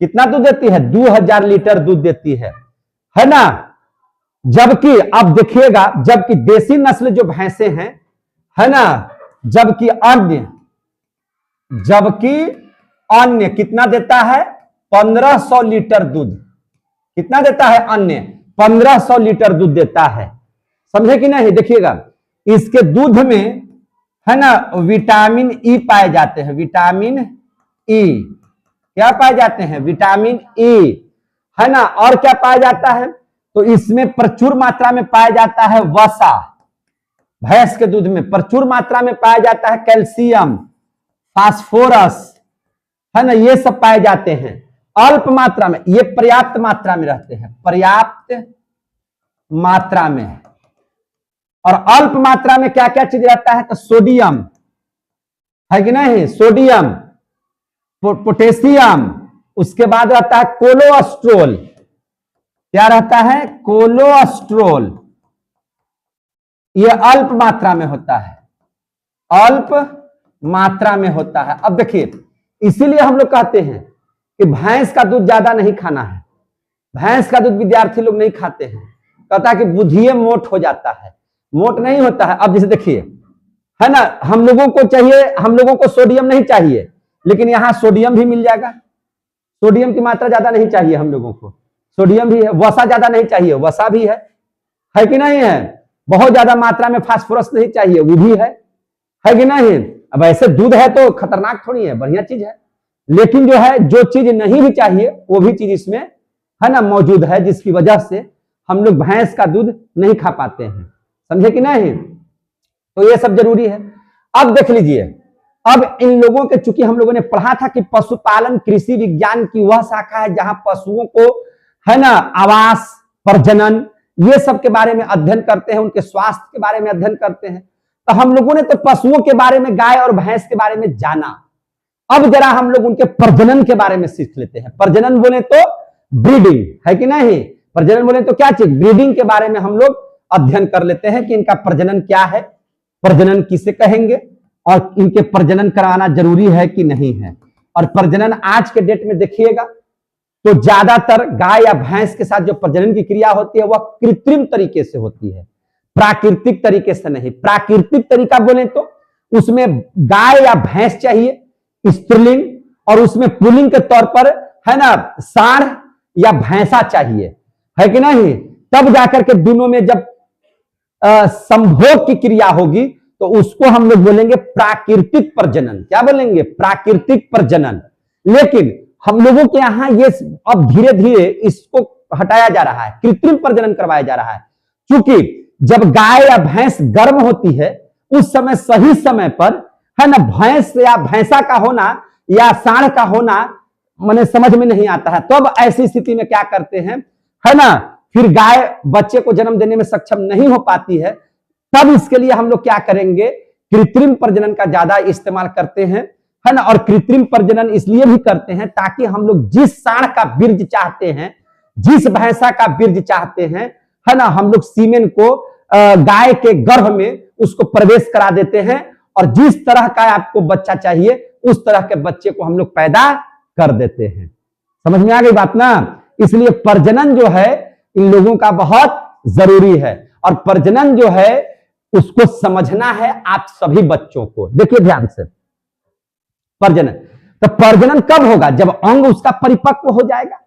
कितना दूध देती है? 2000 लीटर दूध देती है ना। जबकि अब देखिएगा, जबकि देसी नस्ल जो भैंसे हैं, है ना, जबकि अन्य कितना देता है? 1500 लीटर दूध। कितना देता है अन्य? 1500 लीटर दूध देता है। समझे कि नहीं? देखिएगा इसके दूध में, है ना, विटामिन ई पाए जाते हैं। विटामिन ई, क्या पाए जाते हैं? विटामिन ई, है ना। और क्या पाया जाता है? तो इसमें प्रचुर मात्रा में पाया जाता है वसा। भैंस के दूध में प्रचुर मात्रा में पाया जाता है कैल्शियम, फास्फोरस, है ना, ये सब पाए जाते हैं। अल्प मात्रा में, ये पर्याप्त मात्रा में रहते हैं, पर्याप्त मात्रा में। और अल्प मात्रा में क्या क्या चीज रहता है? तो सोडियम, है कि नहीं? सोडियम, पोटेशियम, उसके बाद रहता है कोलेस्ट्रॉल। क्या रहता है? कोलेस्ट्रॉल। यह अल्प मात्रा में होता है, अल्प मात्रा में होता है। अब देखिए, इसीलिए हम लोग कहते हैं कि भैंस का दूध ज्यादा नहीं खाना है। भैंस का दूध विद्यार्थी लोग नहीं खाते हैं, कहता है कि बुधिये मोट हो जाता है। मोट नहीं होता है। अब जैसे देखिए, है ना, हम लोगों को चाहिए, हम लोगों को सोडियम नहीं चाहिए, लेकिन यहां सोडियम भी मिल जाएगा। सोडियम की मात्रा ज्यादा नहीं चाहिए हम लोगों को, सोडियम भी है। वसा ज्यादा नहीं चाहिए, वसा भी है कि नहीं है? बहुत ज्यादा मात्रा में फास्फोरस नहीं चाहिए, वो भी है कि नहीं? अब ऐसे दूध है तो खतरनाक थोड़ी है, बढ़िया चीज है। लेकिन जो है, जो चीज नहीं भी चाहिए वो भी चीज इसमें, है ना, मौजूद है, जिसकी वजह से हम लोग भैंस का दूध नहीं खा पाते हैं। समझे कि नहीं? तो ये सब जरूरी है। अब देख लीजिए, अब इन लोगों के, चूंकि हम लोगों ने पढ़ा था कि पशुपालन कृषि विज्ञान की वह शाखा है जहां पशुओं को, है ना, आवास, प्रजनन, ये सब के बारे में अध्ययन करते हैं, उनके स्वास्थ्य के बारे में अध्ययन करते हैं। तो हम लोगों ने तो पशुओं के बारे में, गाय और भैंस के बारे में जाना। अब जरा हम लोग उनके प्रजनन के बारे में सीख लेते हैं। प्रजनन बोले तो ब्रीडिंग, है कि नहीं? प्रजनन बोले तो क्या चीज? ब्रीडिंग के बारे में हम लोग अध्ययन कर लेते हैं कि इनका प्रजनन क्या है, प्रजनन किसे कहेंगे, और इनके प्रजनन कराना जरूरी है कि नहीं है। और प्रजनन आज के डेट में देखिएगा तो ज्यादातर गाय या भैंस के साथ जो प्रजनन की क्रिया होती है वह कृत्रिम तरीके से होती है, प्राकृतिक तरीके से नहीं। प्राकृतिक तरीका बोले तो उसमें गाय या भैंस चाहिए स्त्रीलिंग, और उसमें पुल्लिंग के तौर पर, है ना, सांड या भैंसा चाहिए, है कि नहीं? तब जाकर के दोनों में जब संभोग की क्रिया होगी तो उसको हम लोग बोलेंगे प्राकृतिक प्रजनन। क्या बोलेंगे? प्राकृतिक प्रजनन। लेकिन हम लोगों के यहां ये अब धीरे धीरे इसको हटाया जा रहा है, कृत्रिम प्रजनन करवाया जा रहा है। क्योंकि जब गाय या भैंस गर्म होती है उस समय सही समय पर, है ना, भैंस या भैंसा का होना या सांड का होना मैंने समझ में नहीं आता है। तो अब ऐसी स्थिति में क्या करते हैं, है ना, फिर गाय बच्चे को जन्म देने में सक्षम नहीं हो पाती है, तब इसके लिए हम लोग क्या करेंगे? कृत्रिम प्रजनन का ज्यादा इस्तेमाल करते हैं, है ना। और कृत्रिम प्रजनन इसलिए भी करते हैं ताकि हम लोग जिस सांड का बीर्ज चाहते हैं, जिस भैंसा का बीर्ज चाहते हैं, है ना, हम लोग सीमेन को गाय के गर्भ में उसको प्रवेश करा देते हैं, और जिस तरह का आपको बच्चा चाहिए उस तरह के बच्चे को हम लोग पैदा कर देते हैं। समझ में आ गई बात ना? इसलिए प्रजनन जो है इन लोगों का बहुत जरूरी है, और प्रजनन जो है उसको समझना है आप सभी बच्चों को। देखिए ध्यान से, प्रजनन, तो प्रजनन कब होगा? जब अंग उसका परिपक्व हो जाएगा,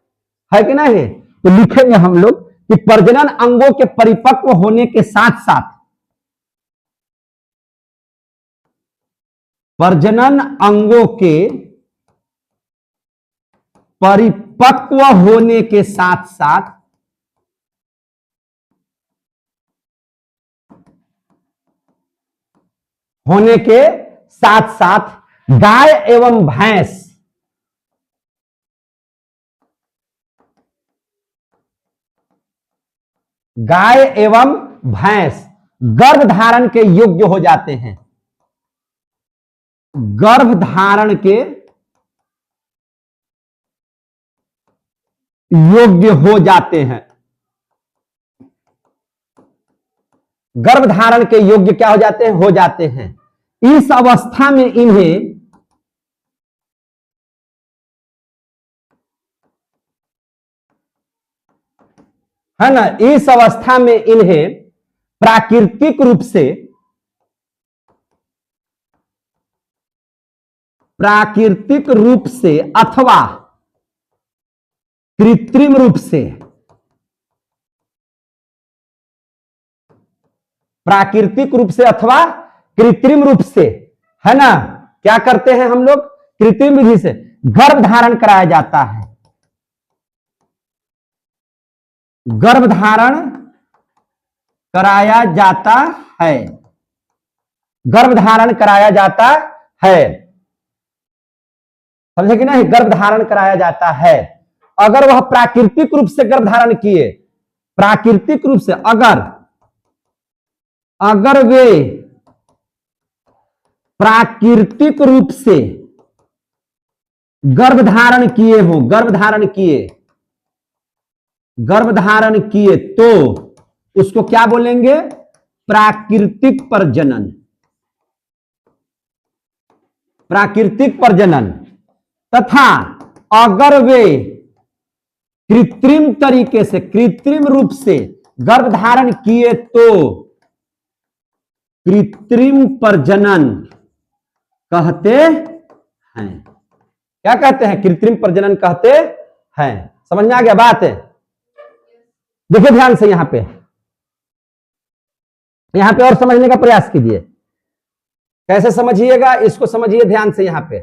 है कि नहीं? तो लिखेंगे हम लोग कि प्रजनन अंगों के परिपक्व होने के साथ साथ, प्रजनन अंगों के परिपक्व होने के साथ साथ गाय एवं भैंस गर्भ धारण के योग्य हो जाते हैं। गर्भ धारण के योग्य हो जाते हैं। गर्भ धारण के योग्य क्या हो जाते हैं? हो जाते हैं। इस अवस्था में इन्हें है ना, इस अवस्था में इन्हें प्राकृतिक रूप से अथवा कृत्रिम रूप से, प्राकृतिक रूप से अथवा कृत्रिम रूप से, है ना, क्या करते हैं हम लोग? कृत्रिम विधि से गर्भ धारण कराया जाता है। गर्भ धारण कराया जाता है, गर्भ धारण कराया जाता है, समझे कि नहीं? गर्भ धारण कराया जाता है। अगर वह प्राकृतिक रूप से गर्भ धारण किए, प्राकृतिक रूप से अगर वे प्राकृतिक रूप से गर्भ धारण किए हो, गर्भ धारण किए तो उसको क्या बोलेंगे? प्राकृतिक प्रजनन। प्राकृतिक प्रजनन। तथा अगर वे कृत्रिम तरीके से, कृत्रिम रूप से गर्भ धारण किए तो कृत्रिम प्रजनन कहते हैं। क्या कहते हैं? कृत्रिम प्रजनन कहते हैं। समझ में आ गया बात? देखिए ध्यान से, यहां पे और समझने का प्रयास कीजिए। कैसे समझिएगा इसको? समझिए ध्यान से। यहां पे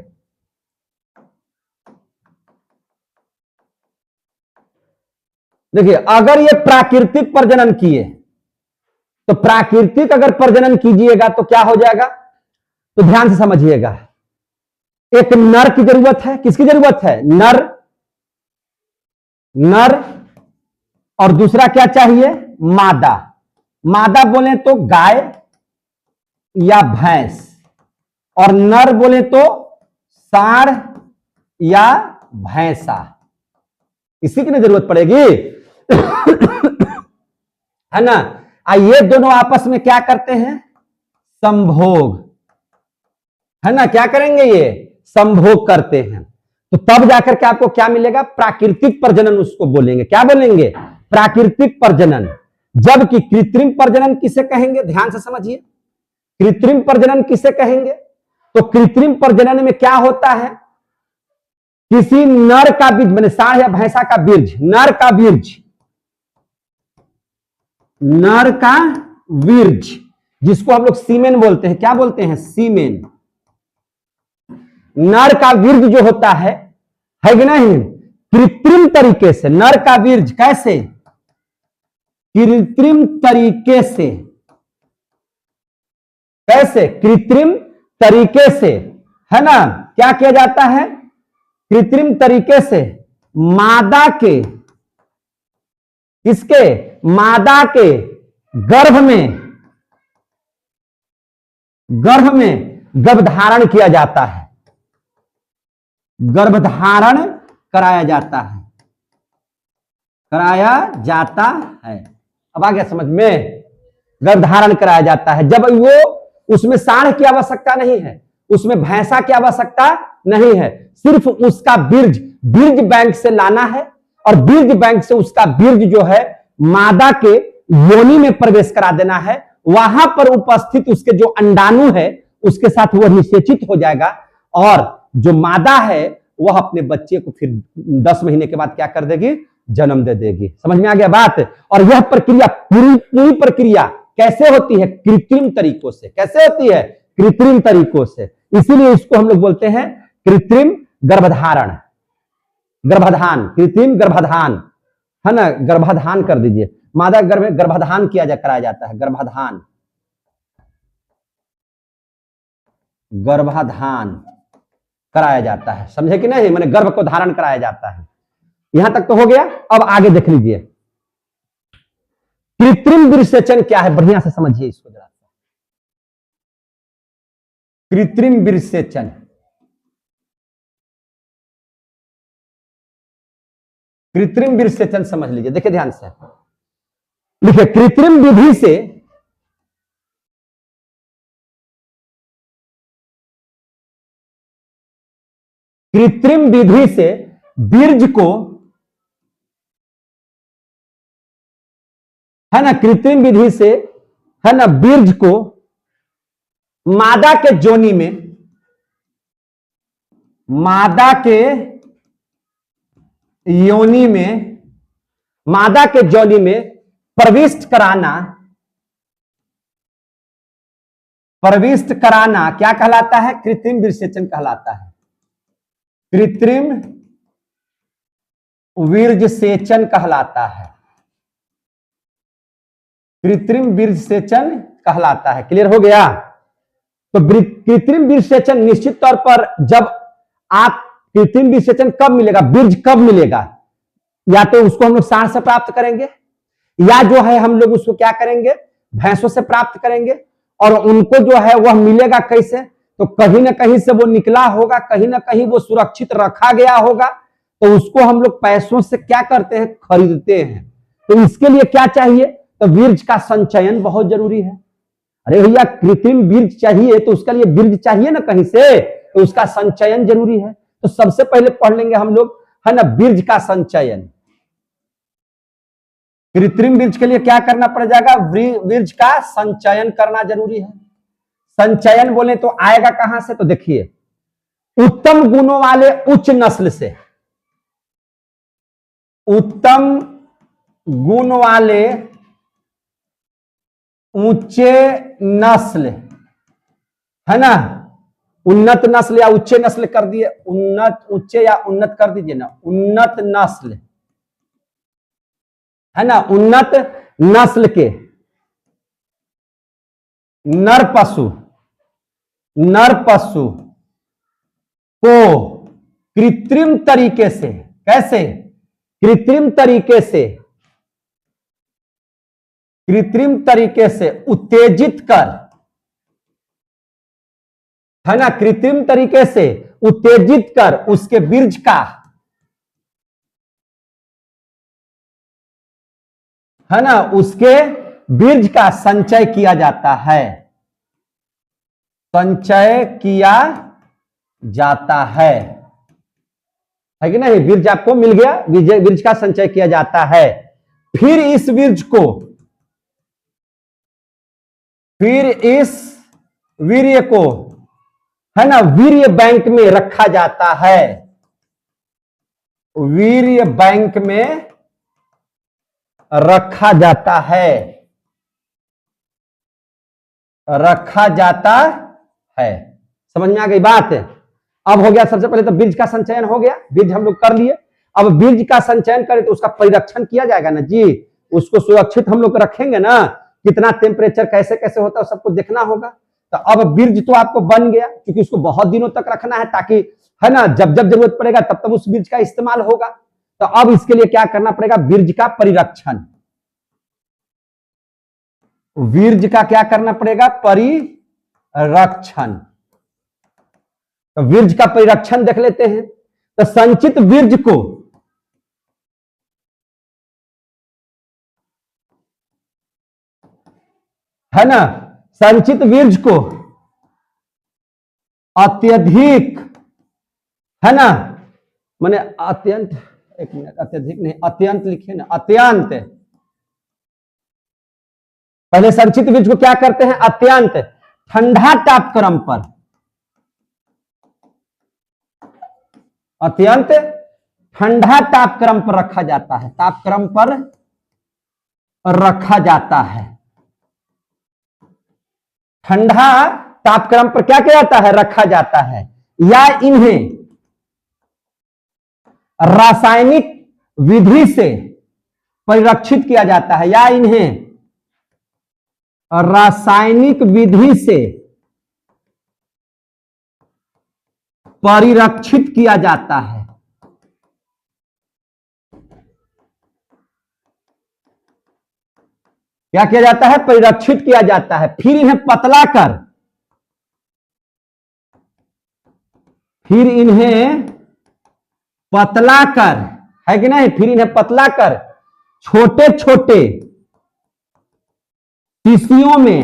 देखिए, अगर ये प्राकृतिक प्रजनन किए तो प्राकृतिक अगर प्रजनन कीजिएगा तो क्या हो जाएगा? तो ध्यान से समझिएगा। एक नर की जरूरत है। किसकी जरूरत है? नर और दूसरा क्या चाहिए, मादा। मादा बोले तो गाय या भैंस, और नर बोले तो सांड या भैंसा। इसी की ना जरूरत पड़ेगी है ना। ये दोनों आपस में क्या करते हैं, संभोग, है ना। क्या करेंगे, ये संभोग करते हैं। तो तब जाकर के आपको क्या मिलेगा, प्राकृतिक प्रजनन उसको बोलेंगे। क्या बोलेंगे, प्राकृतिक प्रजनन। जबकि कृत्रिम प्रजनन किसे कहेंगे, ध्यान से समझिए। कृत्रिम प्रजनन किसे कहेंगे, तो कृत्रिम प्रजनन में क्या होता है, किसी नर का बीज, मैंने सांड या भैंसा का बीज, नर का बीज, नर का बीज, जिसको हम लोग सीमेन बोलते हैं। क्या बोलते हैं, सीमेन। नर का बीज जो होता है कि नहीं, कृत्रिम तरीके से नर का बीज, कैसे, कृत्रिम तरीके से, कैसे, कृत्रिम तरीके से, है ना। क्या किया जाता है, कृत्रिम तरीके से मादा के, किसके, मादा के गर्भ में गर्भधारण किया जाता है, गर्भधारण कराया जाता है, कराया जाता है। अब आ गया समझ में, गर्भधारण कराया जाता है। जब वो, उसमें सांड की आवश्यकता नहीं है, उसमें भैंसा की आवश्यकता नहीं है, सिर्फ उसका बीज बीज बैंक से लाना है, और बीज बैंक से उसका बीज जो है मादा के योनि में प्रवेश करा देना है। वहां पर उपस्थित उसके जो अंडाणु है उसके साथ वह निषेचित हो जाएगा, और जो मादा है वह अपने बच्चे को फिर 10 महीने के बाद क्या कर देगी, जन्म दे देगी। समझ में आ गया बात। और यह प्रक्रिया, पूरी प्रक्रिया कैसे होती है, कृत्रिम तरीकों से। कैसे होती है, कृत्रिम तरीकों से। इसीलिए इसको हम लोग बोलते हैं कृत्रिम गर्भधारण, गर्भाधान, कृत्रिम गर्भाधान, है ना। गर्भाधान कर दीजिए, मादा गर्भ में गर्भाधान कराया जाता है, गर्भाधान, गर्भाधान कराया जाता है। समझे कि नहीं, मैंने गर्भ को धारण कराया जाता है। यहां तक तो हो गया। अब आगे देख लीजिए, कृत्रिम विरसेचन क्या है, बढ़िया से समझिए इसको जरा। कृत्रिम विरसेचन, कृत्रिम विरसेचन समझ लीजिए, देखिए ध्यान से लिखिए। कृत्रिम विधि से, कृत्रिम विधि से बीज को, है ना, कृत्रिम विधि से, है ना, बीज को मादा के जोनी में, मादा के योनि में, मादा के जोनी में प्रविष्ट कराना, प्रविष्ट कराना क्या कहलाता है, कृत्रिम विरसेचन कहलाता है। कृत्रिम विरसेचन कहलाता है, कृत्रिम विरसेचन कहलाता है। क्लियर हो गया। तो कृत्रिम विरसेचन निश्चित तौर पर, जब आप, कृत्रिम विरसेचन कब मिलेगा, बीज कब मिलेगा, या तो उसको हम लोग सांड से प्राप्त करेंगे, या जो है हम लोग उसको क्या करेंगे, भैंसों से प्राप्त करेंगे। और उनको जो है वह मिलेगा कैसे, तो कहीं ना कहीं से वो निकला होगा, कहीं ना कहीं वो सुरक्षित रखा गया होगा, तो उसको हम लोग पैसों से क्या करते हैं, खरीदते हैं। तो इसके लिए क्या चाहिए, तो बीज का संचयन बहुत जरूरी है। अरे भैया, कृत्रिम बीज चाहिए तो उसके लिए बीज चाहिए ना कहीं से, तो उसका संचयन जरूरी है। तो सबसे पहले पढ़ लेंगे हम लोग, है ना, बीज का संचयन। कृत्रिम बीज के लिए क्या करना पड़ जाएगा, बीज का संचयन करना जरूरी है। संचयन बोले तो आएगा कहां से, तो देखिए, उत्तम गुणों वाले उच्च नस्ल से, उत्तम गुण वाले ऊंचे नस्ल, है ना, उन्नत नस्ल या उच्चे नस्ल कर दिए, उन्नत, उच्चे या उन्नत कर दीजिए ना, उन्नत नस्ल, है ना, उन्नत नस्ल के नर पशु, नर पशु को कृत्रिम तरीके से, कैसे, कृत्रिम तरीके से कृत्रिम तरीके से उत्तेजित कर, है ना, कृत्रिम तरीके से उत्तेजित कर उसके बीज का, है ना, उसके बीज का संचय किया जाता है, संचय किया जाता है कि नहीं? बीज आपको मिल गया, बीज का संचय किया जाता है। फिर इस बीज को, फिर इस वीर्य को, है ना, वीर्य बैंक में रखा जाता है, वीर्य बैंक में रखा जाता है, रखा जाता है। समझ में आ गई बात? अब हो गया, सबसे पहले तो बीज का संचयन हो गया, बीज हम लोग कर लिए। अब बीज का संचयन करें तो उसका परिरक्षण किया जाएगा ना जी, उसको सुरक्षित हम लोग रखेंगे ना, कितना टेम्परेचर कैसे कैसे होता है सबको देखना होगा। तो अब बीज तो आपको बन गया, क्योंकि उसको बहुत दिनों तक रखना है, ताकि, है ना, जब जब जरूरत पड़ेगा तब तब उस बीज का इस्तेमाल होगा। तो अब इसके लिए क्या करना पड़ेगा? बीज का परिरक्षण, बीज का क्या करना पड़ेगा? परिरक्षण। तो बीज का परिरक्षण देख लेते हैं। तो संचित बीज को, है ना, संचित बीज को अत्यधिक, है ना, माने अत्यंत, एक मिनट, अत्यधिक नहीं, अत्यंत लिखे ना, अत्यंत। पहले संचित बीज को क्या करते हैं? अत्यंत ठंडा तापक्रम पर, अत्यंत ठंडा तापक्रम पर रखा जाता है, तापक्रम पर रखा जाता है, ठंडा तापक्रम पर क्या किया जाता है? रखा जाता है। या इन्हें रासायनिक विधि से परिरक्षित किया जाता है, या इन्हें रासायनिक विधि से परिरक्षित किया जाता है। क्या किया जाता है? परिरक्षित किया जाता है। फिर इन्हें पतला कर, फिर इन्हें पतला कर, है कि नहीं? फिर इन्हें पतला कर छोटे छोटे शीशियों में,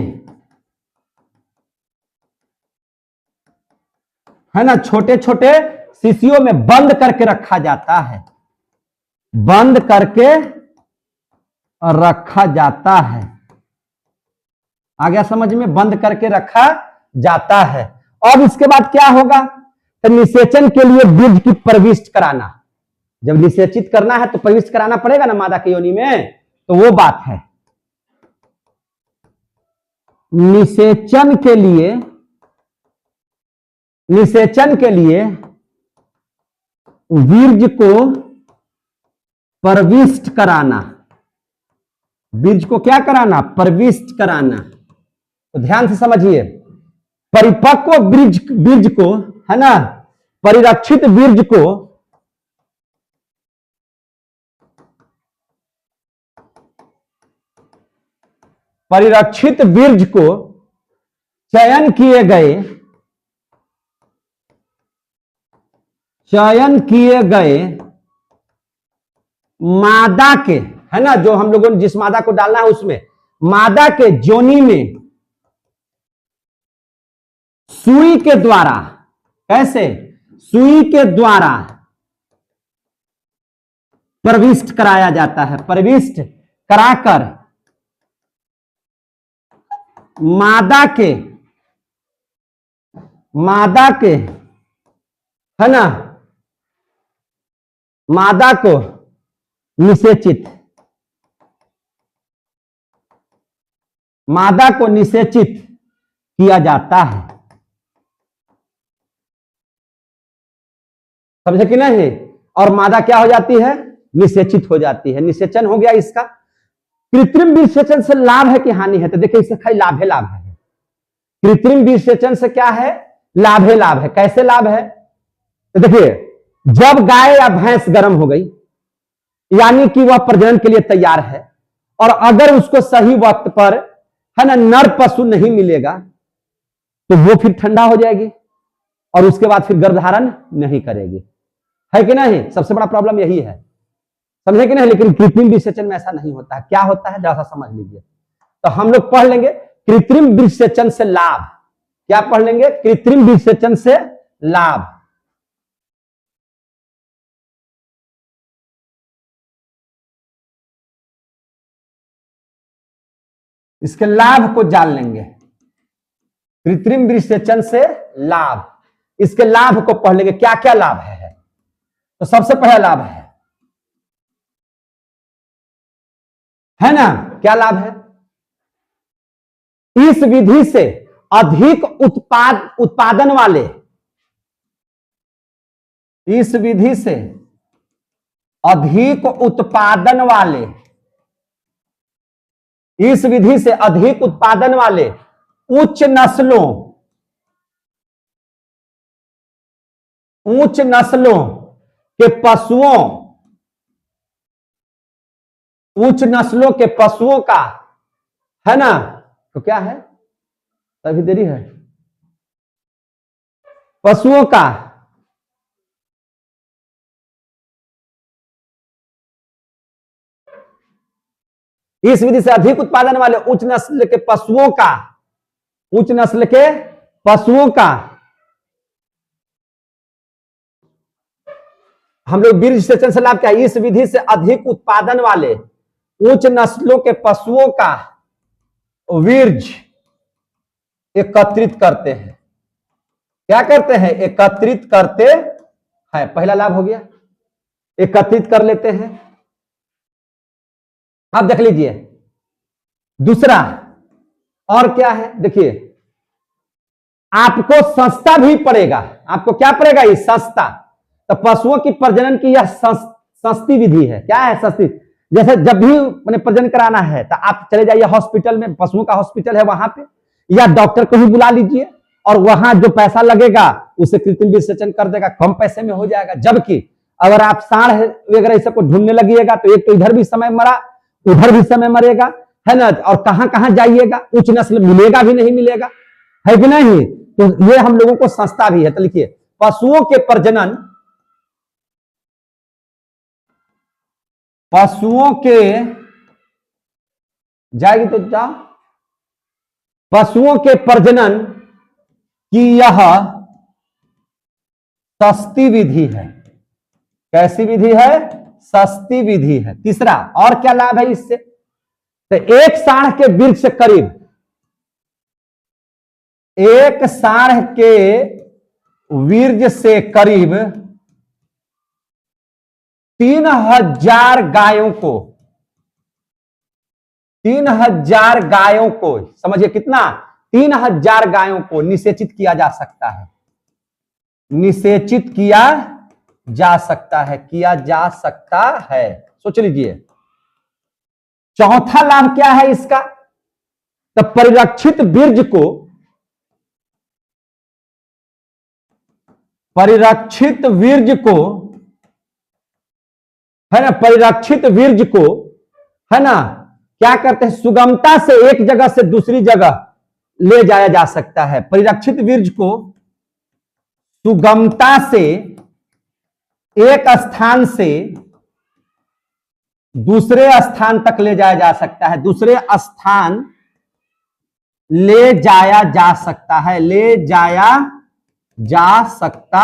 है ना, छोटे छोटे शीशियों में बंद करके रखा जाता है, बंद करके रखा जाता है। आ गया समझ में? बंद करके रखा जाता है। अब इसके बाद क्या होगा? तो निषेचन के लिए बीज की प्रविष्ट कराना, जब निषेचित करना है तो प्रविष्ट कराना पड़ेगा ना मादा की योनि में, तो वो बात है। निषेचन के लिए, निषेचन के लिए बीज को प्रविष्ट कराना, बीज को क्या कराना? प्रविष्ट कराना। तो ध्यान से समझिए, परिपक्व बीज को, है ना, परिरक्षित बीज को परिरक्षित बीज को चयन किए गए मादा के, है ना, जो हम लोगों ने जिस मादा को डालना है उसमें, मादा के जोनी में सुई के द्वारा, कैसे? सुई के द्वारा प्रविष्ट कराया जाता है, प्रविष्ट कराकर मादा के, है ना, मादा को निषेचित, मादा को निषेचित किया जाता है। समझे कि नहीं? और मादा क्या हो जाती है? निषेचित हो जाती है। निषेचन हो गया इसका। कृत्रिम बीज सेचन से लाभ है कि हानि है? तो देखिए, इससे खाली लाभ है, लाभ है। कृत्रिम बीज सेचन से क्या है? लाभ है, लाभ है। कैसे लाभ है? तो देखिए, जब गाय या भैंस गर्म हो गई, यानी कि वह प्रजनन के लिए तैयार है, और अगर उसको सही वक्त पर, है ना, नर पशु नहीं मिलेगा तो वो फिर ठंडा हो जाएगी और उसके बाद फिर गर्भधारण नहीं करेगी, है कि नहीं? सबसे बड़ा प्रॉब्लम यही है, समझे कि नहीं? लेकिन कृत्रिम विसेचन में ऐसा नहीं होता है। क्या होता है जरा सा समझ लीजिए। तो हम लोग पढ़ लेंगे कृत्रिम विसेचन से लाभ। क्या पढ़ लेंगे? कृत्रिम विसेचन से लाभ। इसके लाभ को जान लेंगे। कृत्रिम विसेचन से लाभ, इसके लाभ को पढ़ लेंगे, क्या क्या लाभ है। तो सबसे पहला लाभ है ना, क्या लाभ है? इस विधि से अधिक उत्पादन वाले, इस विधि से अधिक उत्पादन वाले, इस विधि से अधिक उत्पादन वाले उच्च नस्लों के पशुओं, उच्च नस्लों के पशुओं का, है ना, तो क्या है, अभी देरी है, पशुओं का इस विधि से अधिक उत्पादन वाले उच्च नस्ल के पशुओं का, उच्च नस्ल के पशुओं का हम लोग वीर्य विसेचन से लाभ क्या है? इस विधि से अधिक उत्पादन वाले उच्च नस्लों के पशुओं का वीर्य एकत्रित करते हैं। क्या करते हैं? एकत्रित करते हैं। पहला लाभ हो गया, एकत्रित कर लेते हैं। आप देख लीजिए दूसरा और क्या है, देखिए आपको सस्ता भी पड़ेगा। आपको क्या पड़ेगा? ये सस्ता। तो पशुओं की प्रजनन की यह सस्ती विधि है। क्या है? सस्ती। जैसे जब भी मैंने प्रजनन कराना है तो आप चले जाइए हॉस्पिटल में, पशुओं का हॉस्पिटल है वहां पे, या डॉक्टर को ही बुला लीजिए और वहां जो पैसा लगेगा उसे कृत्रिम विसेचन कर देगा, कम पैसे में हो जाएगा। जबकि अगर आप सांड वगैरह सबको ढूंढने लगिएगा तो एक तो इधर भी समय मरा, उधर भी समय मरेगा, है ना, और कहां कहां जाइएगा, उच्च नस्ल मिलेगा भी नहीं मिलेगा, है कि नहीं? तो ये हम लोगों को सस्ता भी है। तो लिखिए पशुओं के प्रजनन, पशुओं के, जाएगी तो जा, पशुओं के प्रजनन की यह सस्ती विधि है। कैसी विधि है? सस्ती विधि है। तीसरा और क्या लाभ है इससे? तो एक सांड के वृक्ष से करीब, एक सांड के वीर्य से करीब 3000 गायों को, 3000 गायों को, समझिए कितना, 3000 गायों को निषेचित किया जा सकता है। निषेचित किया जा सकता है, किया जा सकता है। सोच लीजिए चौथा लाभ क्या है इसका? तो परिरक्षित वीर्य को, परिरक्षित वीर्य को, है ना, परिरक्षित वीर्य को, है ना, क्या करते हैं? सुगमता से एक जगह से दूसरी जगह ले जाया जा सकता है। परिरक्षित वीर्य को सुगमता से एक स्थान से दूसरे स्थान तक ले जाया जा सकता है, दूसरे स्थान ले जाया जा सकता है, ले जाया जा सकता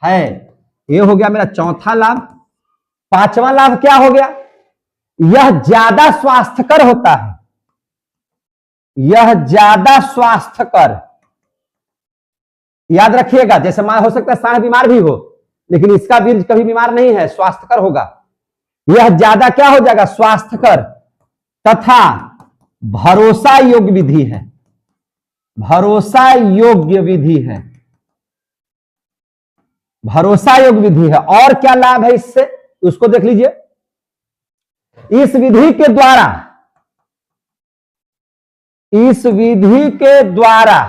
है। ये हो गया मेरा चौथा लाभ। पांचवा लाभ क्या हो गया? यह ज्यादा स्वास्थ्यकर होता है, यह ज्यादा स्वास्थ्यकर। याद रखिएगा, जैसे मां हो सकता है सांड बीमार भी हो, लेकिन इसका वीर्य कभी बीमार नहीं है, स्वास्थ्यकर होगा। यह ज्यादा क्या हो जाएगा? स्वास्थ्यकर तथा भरोसा योग्य विधि है, भरोसा योग्य विधि है, भरोसा योग्य विधि है। और क्या लाभ है इससे, उसको देख लीजिए। इस विधि के द्वारा, इस विधि के द्वारा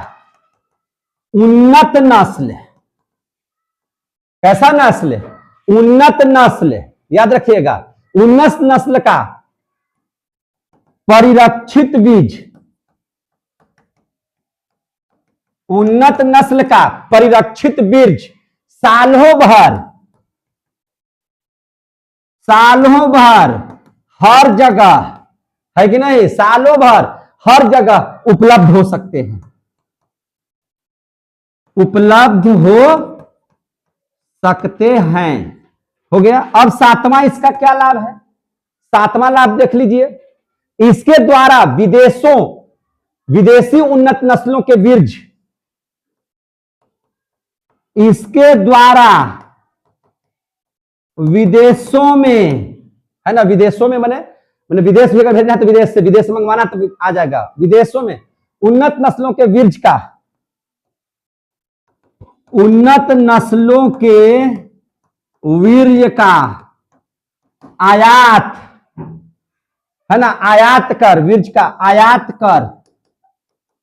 उन्नत नस्ल, कैसा नस्ल? उन्नत नस्ल। याद रखिएगा उन्नत नस्ल का परिरक्षित बीज, उन्नत नस्ल का परिरक्षित बीज सालों भर हर जगह, है कि नहीं, सालों भर हर जगह उपलब्ध हो सकते हैं, उपलब्ध हो सकते हैं। हो गया। अब सातवां इसका क्या लाभ है, सातवां लाभ देख लीजिए। इसके द्वारा विदेशी उन्नत नस्लों के बीज, इसके द्वारा विदेशों में, है ना, विदेशों में मैंने विदेश भी अगर भेजना है तो विदेश से मंगवाना तो आ जाएगा। विदेशों में उन्नत नस्लों के बीज का, उन्नत नस्लों के वीर्य का आयात, है ना, आयात कर, बीज का आयात कर,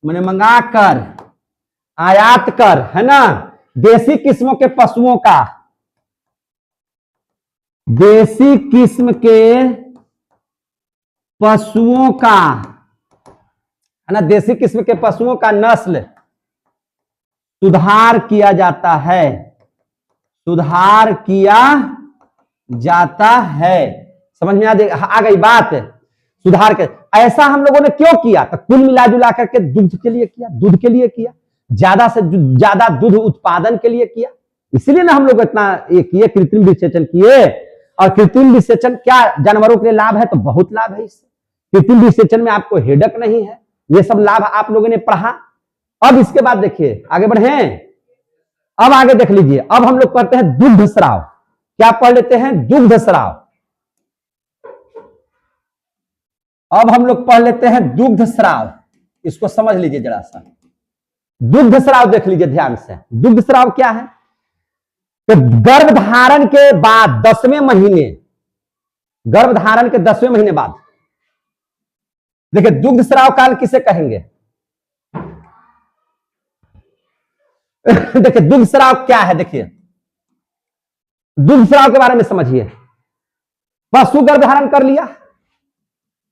मैंने मंगा कर, आयात कर, है ना, देसी किस्मों के पशुओं का, देसी किस्म के पशुओं का, है ना, देसी किस्म के पशुओं का नस्ल सुधार किया जाता है, सुधार किया जाता है। समझ में आ गई बात, सुधार के। ऐसा हम लोगों ने क्यों किया, तो कुल मिला जुला करके दूध के लिए किया, दूध के लिए किया, ज्यादा से ज्यादा दूध उत्पादन के लिए किया। इसलिए ना हम लोग इतना ये किए, कृत्रिम विसेचन किए। और कृत्रिम विसेचन क्या जानवरों के लिए लाभ है, तो बहुत लाभ है इससे। कृत्रिम विसेचन में आपको हेडक नहीं है, ये सब लाभ आप लोगों ने पढ़ा। अब इसके बाद देखिए आगे बढ़े, अब आगे देख लीजिए। अब हम लोग पढ़ते हैं दुग्ध स्राव। क्या पढ़ लेते हैं, दुग्ध स्राव। अब हम लोग पढ़ लेते हैं दुग्ध स्राव, इसको समझ लीजिए जरा सा। दुग्ध स्राव देख लीजिए ध्यान से। दुग्ध स्राव क्या है, तो गर्भधारण के बाद 10वें महीने, गर्भधारण के 10वें महीने बाद, देखिए दुग्ध स्राव काल किसे कहेंगे। देखिए दुग्ध स्राव क्या है, देखिए दुग्ध स्राव के बारे में समझिए। पशु गर्भधारण कर लिया,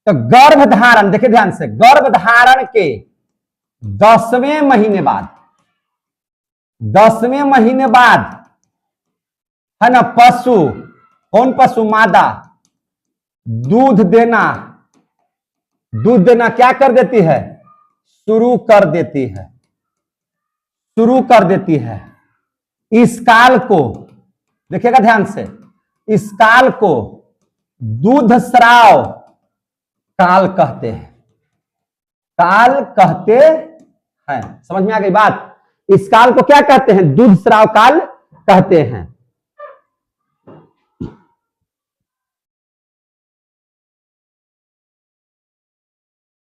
तो गर्भधारण, देखिए ध्यान से, गर्भधारण के 10वें महीने बाद, 10वें महीने बाद, है ना, पशु, कौन पशु, मादा, दूध देना क्या कर देती है, शुरू कर देती है, शुरू कर देती है। इस काल को देखिएगा ध्यान से, इस काल को दूध स्राव काल कहते हैं, काल कहते हैं। समझ में आ गई बात। इस काल को क्या कहते हैं, दूध स्राव काल कहते हैं।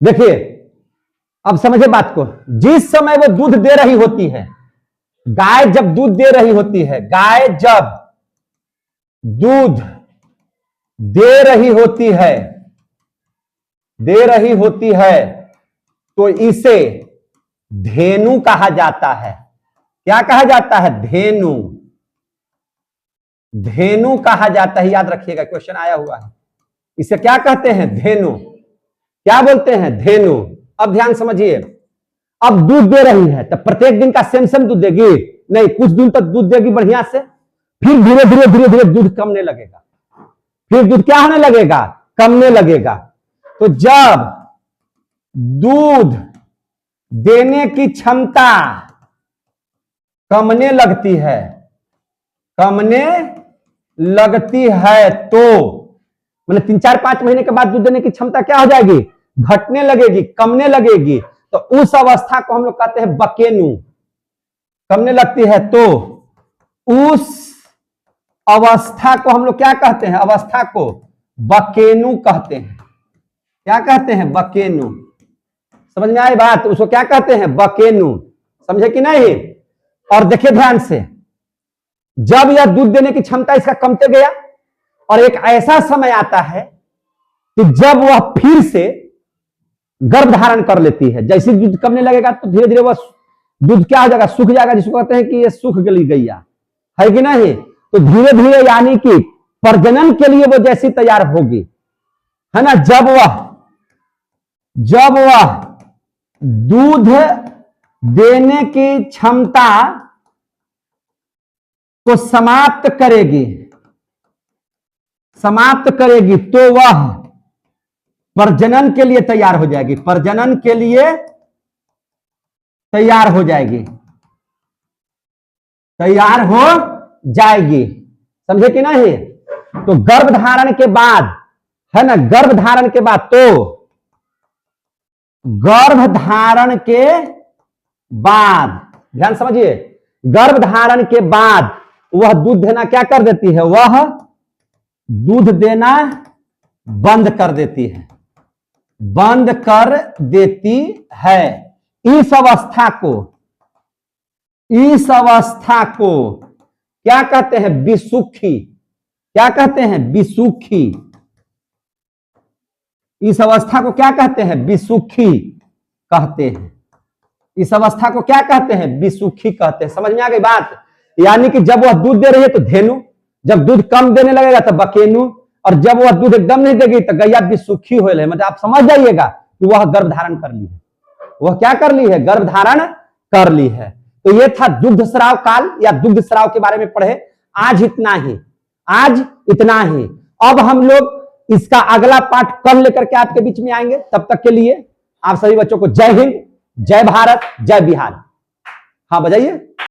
देखिए अब समझे बात को। जिस समय वो दूध दे रही होती है, गाय जब दूध दे रही होती है, गाय जब दूध दे रही होती है तो इसे धेनु कहा जाता है। क्या कहा जाता है, धेनु, धेनु कहा जाता है। याद रखिएगा, क्वेश्चन आया हुआ है। इसे क्या कहते हैं, धेनु। क्या बोलते हैं, धेनु। अब ध्यान समझिए, अब दूध दे रही है तो प्रत्येक दिन का सेम दूध देगी नहीं, कुछ दिन तक दूध देगी बढ़िया से, फिर धीरे धीरे दूध कमने लगेगा, फिर दूध क्या होने लगेगा, कमने लगेगा। तो जब दूध देने की क्षमता कमने लगती है, तो मतलब 3-4-5 महीने के बाद दूध देने की क्षमता क्या हो जाएगी, घटने लगेगी, कमने लगेगी। तो उस अवस्था को हम लोग कहते हैं बकेनु। कमने लगती है तो उस अवस्था को हम लोग क्या कहते हैं, अवस्था को बकेनु कहते हैं। क्या कहते हैं, बकेनु। समझ में आई बात, उसको क्या कहते हैं, बकेनु। समझे कि नहीं। और देखिए ध्यान से, जब यह दूध देने की क्षमता इसका कमते गया और एक ऐसा समय आता है कि जब वह फिर से गर्भ धारण कर लेती है, जैसे दूध कमने लगेगा तो धीरे धीरे वह दूध क्या हो जाएगा, सूख जाएगा, जिसको कहते हैं कि ये सूख गई गैया, है कि नहीं। तो धीरे धीरे यानी कि प्रजनन के लिए वो जैसी तैयार होगी, है ना, जब वह जब वह दूध देने की क्षमता को समाप्त करेगी तो वह प्रजनन के लिए तैयार हो जाएगी। प्रजनन के लिए तैयार हो जाएगी। समझे कि नहीं? तो गर्भधारण के बाद है ना, गर्भधारण के बाद ध्यान समझिए, गर्भधारण के बाद वह दूध देना क्या कर देती है? वह दूध देना बंद कर देती है। इस अवस्था को क्या कहते हैं? विसुखी। क्या कहते हैं? विसुखी। इस अवस्था को क्या कहते हैं? विसुखी कहते हैं। इस अवस्था को क्या कहते हैं? विसुखी कहते हैं। समझ में आ गई बात? यानी कि जब वह दूध दे रही है तो धेनु, जब दूध कम देने लगेगा तो बकेनु, और जब वह दूध एकदम नहीं देगी तो गैया विसुखी हो रही। मतलब आप समझ जाइएगा कि वह गर्भधारण कर ली है। वह क्या कर ली है? गर्भधारण कर ली है। तो यह था दुग्ध स्राव काल या दुग्ध स्राव के बारे में पढ़े। आज इतना ही। अब हम लोग इसका अगला पाठ कल लेकर के आपके बीच में आएंगे। तब तक के लिए आप सभी बच्चों को जय हिंद, जय भारत, जय बिहार। हाँ बजाइए।